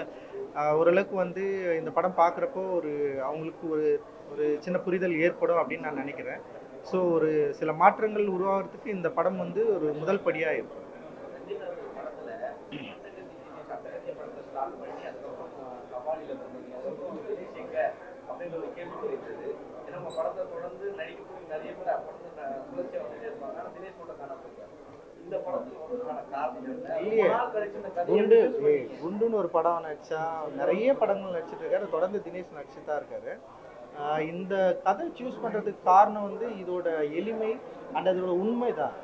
ஓரளவுக்கு வந்து இந்த படம் பார்க்குறப்போ அவங்களுக்கு ஒரு சின்ன புரிதல் ஏற்படும் அப்படின்னு நான் நினைக்கிறேன். ஸோ ஒரு சில மாற்றங்கள் உருவாகிறதுக்கு இந்த படம் வந்து ஒரு முதல் படியாக இருக்கும். குண்டுன்னு ஒரு படம் நடிச்சா, நிறைய படங்கள் நடிச்சிட்டு இருக்காரு. தொடர்ந்து தினேஷ் நடிச்சுட்டு தான் இருக்காரு. இந்த கதை சூஸ் பண்ணுறதுக்கு காரணம் வந்து இதோட எளிமை அண்ட் அதோட உண்மை தான்.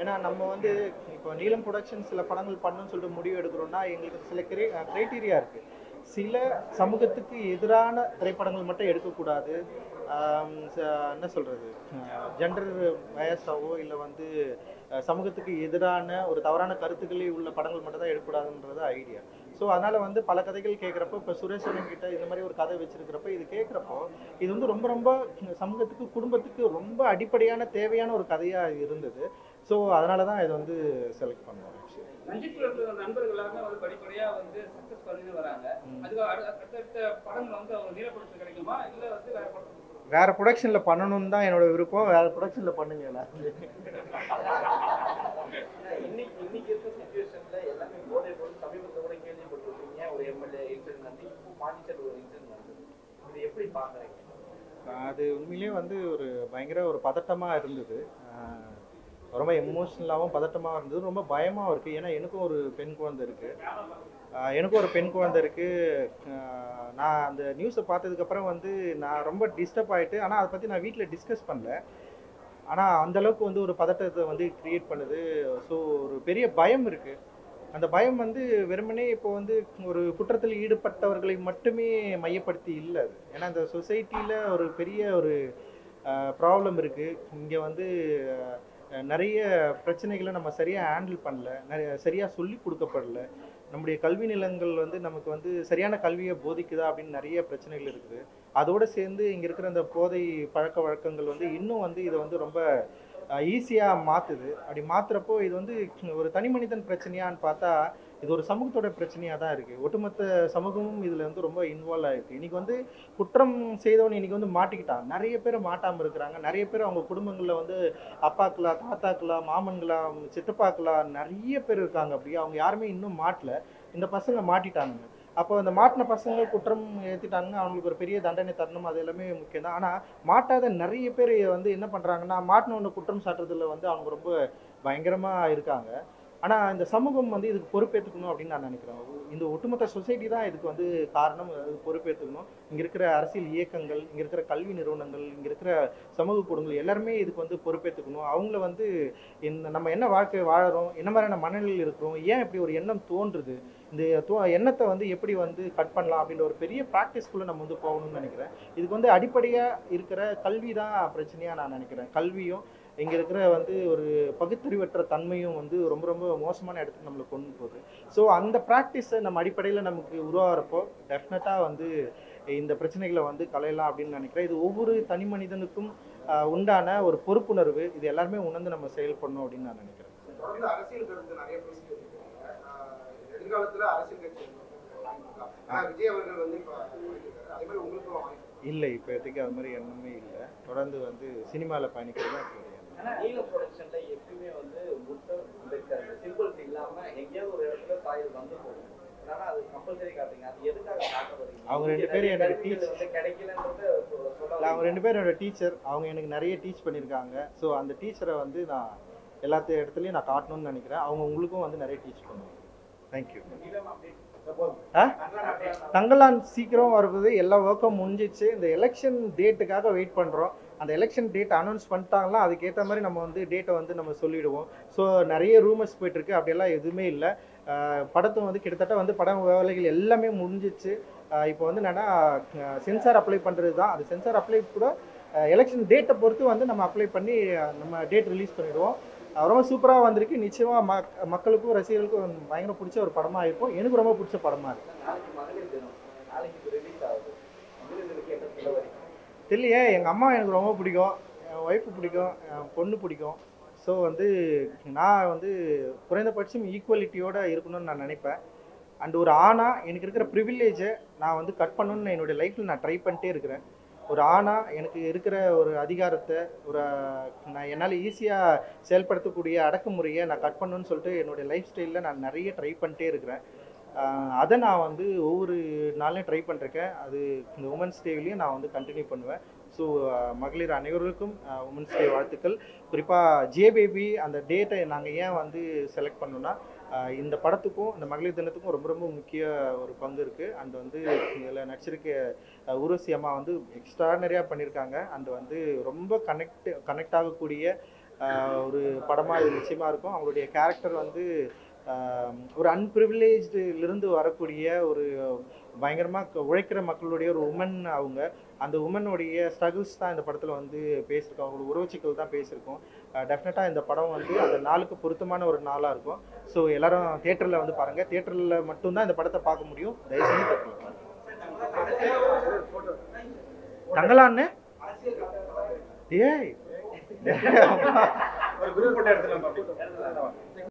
ஏன்னா நம்ம வந்து இப்போ நீலம் ப்ரொடக்ஷன் சில படங்கள் பண்ணணும்னு சொல்லிட்டு முடிவு எடுக்கிறோம்னா எங்களுக்கு சில க்ரைட்டீரியா இருக்குது. சில சமூகத்துக்கு எதிரான திரைப்படங்கள் மட்டும் எடுக்கக்கூடாது. என்ன சொல்கிறது, ஜெண்டர் வயசாவோ இல்லை வந்து சமூகத்துக்கு எதிரான ஒரு தவறான கருத்துக்களே உள்ள படங்கள் மட்டும் தான் எடுக்கக்கூடாதுன்றது ஐடியா. ஸோ அதனால் வந்து பல கதைகள் கேட்குறப்போ, இப்போ சுரேஷ் கிட்ட இந்த மாதிரி ஒரு கதை வச்சுருக்கிறப்ப இது கேட்குறப்போ இது வந்து ரொம்ப ரொம்ப சமூகத்துக்கு குடும்பத்துக்கு ரொம்ப அடிப்படையான தேவையான ஒரு கதையாக இருந்தது. ஸோ அதனால தான் இதை வந்து செலக்ட் பண்ணுவோம். ரஞ்சித் நண்பர்கள் எல்லாருமே வந்து படிப்படியாக வந்து சக்ஸஸ் பண்ணிட்டு வராங்க. அதுக்கு அடுத்தடுத்த படங்கள் வந்து அவங்க நீலப்படத்தில் கிடைக்குமா, இல்லை வந்து வேற படம் வேற ப்ரொடக்ஷனில் பண்ணணும்னு தான் என்னோட விருப்பம். வேற ப்ரொடக்ஷனில் பண்ணுங்க எல்லாருமே. இன்னைக்கு இருக்க சிச்சுவேஷன்ல எல்லாமே போதை பொருள் சமீபத்தை கூட கேள்விப்பட்டிருக்கீங்க. ஒரு அந்த இன்சிடென்ட் வந்து இப்போ பாண்டிச்சேரி ஒரு இன்சிடென்ட் நடந்தது. இது எப்படி பார்க்குறீங்க? அது உண்மையிலேயே வந்து ஒரு பயங்கர ஒரு பதட்டமாக இருந்தது. ரொம்ப எமோஷ்னலாகவும் பதட்டமாக இருந்தது, ரொம்ப பயமாகவும் இருக்குது. ஏன்னா எனக்கும் ஒரு பெண் குழந்தை இருக்குது. நான் அந்த நியூஸை பார்த்ததுக்கப்புறம் வந்து நான் ரொம்ப டிஸ்டர்ப் ஆகிட்டு, ஆனால் அதை பற்றி நான் வீட்டில் டிஸ்கஸ் பண்ணல. ஆனால் அந்தளவுக்கு வந்து ஒரு பதட்டத்தை வந்து க்ரியேட் பண்ணுது. ஸோ ஒரு பெரிய பயம் இருக்குது. அந்த பயம் வந்து வெறுமனே இப்போ வந்து ஒரு குற்றத்தில் ஈடுபட்டவர்களை மட்டுமே மையப்படுத்தி இல்லை அது. ஏன்னா இந்த சொசைட்டியில் ஒரு பெரிய ஒரு ப்ராப்ளம் இருக்குது. இங்கே வந்து நிறைய பிரச்சனைகளை நம்ம சரியாக ஹேண்டில் பண்ணல, சரியாக சொல்லி கொடுக்கப்படல. நம்முடைய கல்வி நிலங்கள் வந்து நமக்கு வந்து சரியான கல்வியை போதிக்குதா அப்படின்னு நிறைய பிரச்சனைகள் இருக்குது. அதோடு சேர்ந்து இங்கே இருக்கிற அந்த போதை பழக்க வழக்கங்கள் வந்து இன்னும் வந்து இதை வந்து ரொம்ப ஈஸியாக மாற்றுது. அப்படி மாற்றுறப்போ இது வந்து ஒரு தனி மனிதன் பிரச்சனையான்னு பார்த்தா இது ஒரு சமூகத்தோட பிரச்சனையாக தான் இருக்குது. ஒட்டுமொத்த சமூகமும் இதில் வந்து ரொம்ப இன்வால்வ் ஆகிருக்கு. இன்றைக்கி வந்து குற்றம் செய்தவன் இன்றைக்கி வந்து மாட்டிக்கிட்டான். நிறைய பேர் மாட்டாமல் இருக்கிறாங்க. நிறைய பேர் அவங்க குடும்பங்களில் வந்து அப்பாக்களா, தாத்தாக்களா, மாமன்களா, சித்தப்பாக்களா நிறைய பேர் இருக்காங்க. அப்படி அவங்க யாருமே இன்னும் மாட்டல. இந்த பசங்க மாட்டிட்டானுங்க. அப்போ அந்த மாட்டின பசங்க குற்றம் ஏற்றிட்டாங்க, அவங்களுக்கு ஒரு பெரிய தண்டனை தரணும், அது எல்லாமே முக்கியம் தான். ஆனால் மாட்டாத நிறைய பேர் வந்து என்ன பண்ணுறாங்கன்னா, மாட்டினவனை குற்றம் சாட்டுறதுல வந்து அவங்க ரொம்ப பயங்கரமாக இருக்காங்க. ஆனால் இந்த சமூகம் வந்து இதுக்கு பொறுப்பேற்றுக்கணும் அப்படின்னு நான் நினைக்கிறேன். இந்த ஒட்டுமொத்த சொசைட்டி தான் இதுக்கு வந்து காரணம். அது பொறுப்பேற்றுக்கணும். இங்கே இருக்கிற அரசியல் இயக்கங்கள், இங்கே இருக்கிற கல்வி நிறுவனங்கள், இங்கே இருக்கிற சமூக கூடங்கள் எல்லாருமே இதுக்கு வந்து பொறுப்பேற்றுக்கணும். அவங்கள வந்து நம்ம என்ன வாழ்க்கை வாழறோம், என்ன மாதிரியான மனநிலையில் இருக்கிறோம், ஏன் இப்படி ஒரு எண்ணம் தோன்றுது, இந்த எண்ணத்தை வந்து எப்படி வந்து கட் பண்ணலாம் அப்படின்ற ஒரு பெரிய ப்ராக்டிஸ்குள்ளே நம்ம வந்து போகணும்னு நினைக்கிறேன். இதுக்கு வந்து அடிப்படையாக இருக்கிற கல்வி தான் பிரச்சனையாக நான் நினைக்கிறேன். கல்வியும் இங்கே இருக்கிற வந்து ஒரு பகுத்தறிவற்ற தன்மையும் வந்து ரொம்ப ரொம்ப மோசமான இடத்துக்கு நம்மளை கொண்டு போகுது. ஸோ அந்த ப்ராக்டிஸை நம்ம அடிப்படையில் நமக்கு உருவாகிறப்போ டெஃபினட்டாக வந்து இந்த பிரச்சனைகளை வந்து களையலாம் அப்படின்னு நினைக்கிறேன். இது ஒவ்வொரு தனி மனிதனுக்கும் உண்டான ஒரு பொறுப்புணர்வு. இது எல்லாருமே உணர்ந்து நம்ம செயல்படணும் அப்படின்னு நான் நினைக்கிறேன். அரசியல் கருத்து நிறைய பேசிட்டு எதிர்காலத்தில் அரசியல் கட்சி விஜய் அவர்கள் வந்து அதே மாதிரி உங்களுக்கும் இல்லை, இப்போதைக்கு அது மாதிரி எண்ணமே இல்லை. தொடர்ந்து வந்து சினிமாவில் பயணிக்கிறது தான் கிடையாது. நீல ப்ரொடக்ஷன்ல எப்பயுமே வந்து முட்டை இருக்காது, சிம்பிள்ஸ் இல்லாம எங்கேயாவது ஒரு இடத்துல காயில் வந்து போகும். ஆனா அது கம்பல்சரி காட்டுங்க. அது எதுக்காக காட்ட வரீங்க? அவங்க ரெண்டு பேரும் என்னோட டீச்சர். கிடைக்கலன்றது அவங்க ரெண்டு பேரும் என்னோட டீச்சர். அவங்க எனக்கு நிறைய டீச் பண்ணியிருக்காங்க. ஸோ அந்த டீச்சரை வந்து நான் எல்லா இடத்துலையும் நான் காட்டணும்னு நினைக்கிறேன். அவங்க உங்களுக்கும் வந்து நிறைய டீச் பண்ணுவாங்க. தேங்க்யூ. தங்கலான் சீக்கிரம் வருவது, எல்லா ஒர்க்கும் முடிஞ்சிச்சு. இந்த எலெக்ஷன் டேட்டுக்காக வெயிட் பண்ணுறோம். அந்த எலெக்ஷன் டேட் அனௌன்ஸ் பண்ணிட்டாங்களா, அதுக்கேற்ற மாதிரி நம்ம வந்து டேட்டை வந்து நம்ம சொல்லிவிடுவோம். ஸோ நிறைய ரூமர்ஸ் போயிட்டுருக்கு, அப்படியெல்லாம் எதுவுமே இல்லை. படத்தை வந்து கிட்டத்தட்ட வந்து படம் வேலைகள் எல்லாமே முடிஞ்சிச்சு. இப்போ வந்து என்னென்னா சென்சார் அப்ளை பண்ணுறது தான். அது சென்சார் அப்ளை கூட எலெக்ஷன் டேட்டை பொறுத்து வந்து நம்ம அப்ளை பண்ணி நம்ம டேட் ரிலீஸ் பண்ணிவிடுவோம். ரொம்ப சூப்பராக வந்திருக்கு. நிச்சயமாக மக்களுக்கும் ரசிகர்களுக்கும் பயங்கர பிடிச்ச ஒரு படமாக இருக்கும். எனக்கு ரொம்ப பிடிச்ச படமாக இருக்கு. தெரியலையே, எங்கள் அம்மா எனக்கு ரொம்ப பிடிக்கும், என் ஒய்ஃபு பிடிக்கும், என் பொண்ணு பிடிக்கும். ஸோ வந்து நான் வந்து குறைந்தபட்சம் ஈக்குவலிட்டியோடு இருக்கணும்னு நான் நினைப்பேன். அண்ட் ஒரு ஆணாக எனக்கு இருக்கிற ப்ரிவிலேஜை நான் வந்து கட் பண்ணணும்னு என்னுடைய லைஃப்பில் நான் ட்ரை பண்ணிட்டே இருக்கிறேன். ஒரு ஆணாக எனக்கு இருக்கிற ஒரு அதிகாரத்தை நான் என்னால் ஈஸியாக செயல்படுத்தக்கூடிய அடக்குமுறையை நான் கட் பண்ணணும்னு சொல்லிட்டு என்னுடைய லைஃப் ஸ்டைலில் நான் நிறைய ட்ரை பண்ணிட்டே இருக்கிறேன். அதை நான் வந்து ஒவ்வொரு நாளையும் ட்ரை பண்ணிருக்கேன். அது இந்த உமன்ஸ் டேவிலையும் நான் வந்து கண்டினியூ பண்ணுவேன். ஸோ மகளிர் அனைவருக்கும் உமன்ஸ் டே வாழ்த்துக்கள். குறிப்பாக ஜேபேபி அந்த டேட்டை நாங்கள் ஏன் வந்து செலக்ட் பண்ணோன்னா, இந்த படத்துக்கும் இந்த மகளிர் தினத்துக்கும் ரொம்ப ரொம்ப முக்கிய ஒரு பங்கு இருக்குது. அண்ட் வந்து இதில் நடிச்சிருக்க ஊர்வசி அம்மா வந்து எக்ஸ்ட்ரானரியாக பண்ணியிருக்காங்க. அண்ட் வந்து ரொம்ப கனெக்ட் ஆகக்கூடிய ஒரு படமாக இது நிச்சயமாக இருக்கும். அவங்களுடைய கேரக்டர் வந்து ஒரு அன்பிரிவிலேஜ்டிலிருந்து வரக்கூடிய ஒரு பயங்கரமாக உழைக்கிற மக்களுடைய ஒரு உமன். அவங்க அந்த உமனுடைய ஸ்ட்ரகிள்ஸ் தான் இந்த படத்தில் வந்து பேசியிருக்கோம். அவங்களோட உறவுச்சிக்கல் தான் பேசியிருக்கோம். டெஃபினட்டாக இந்த படம் வந்து அந்த நாளுக்கு பொருத்தமான ஒரு நாளாக இருக்கும். ஸோ எல்லாரும் தியேட்டரில் வந்து பாருங்கள். தியேட்டரில் மட்டும்தான் இந்த படத்தை பார்க்க முடியும். தயவுசெய்து தியேட்டரில் பாருங்கள். தங்கலான்னு ஏய் ஒரு குரூப் போட்ட இடத்துல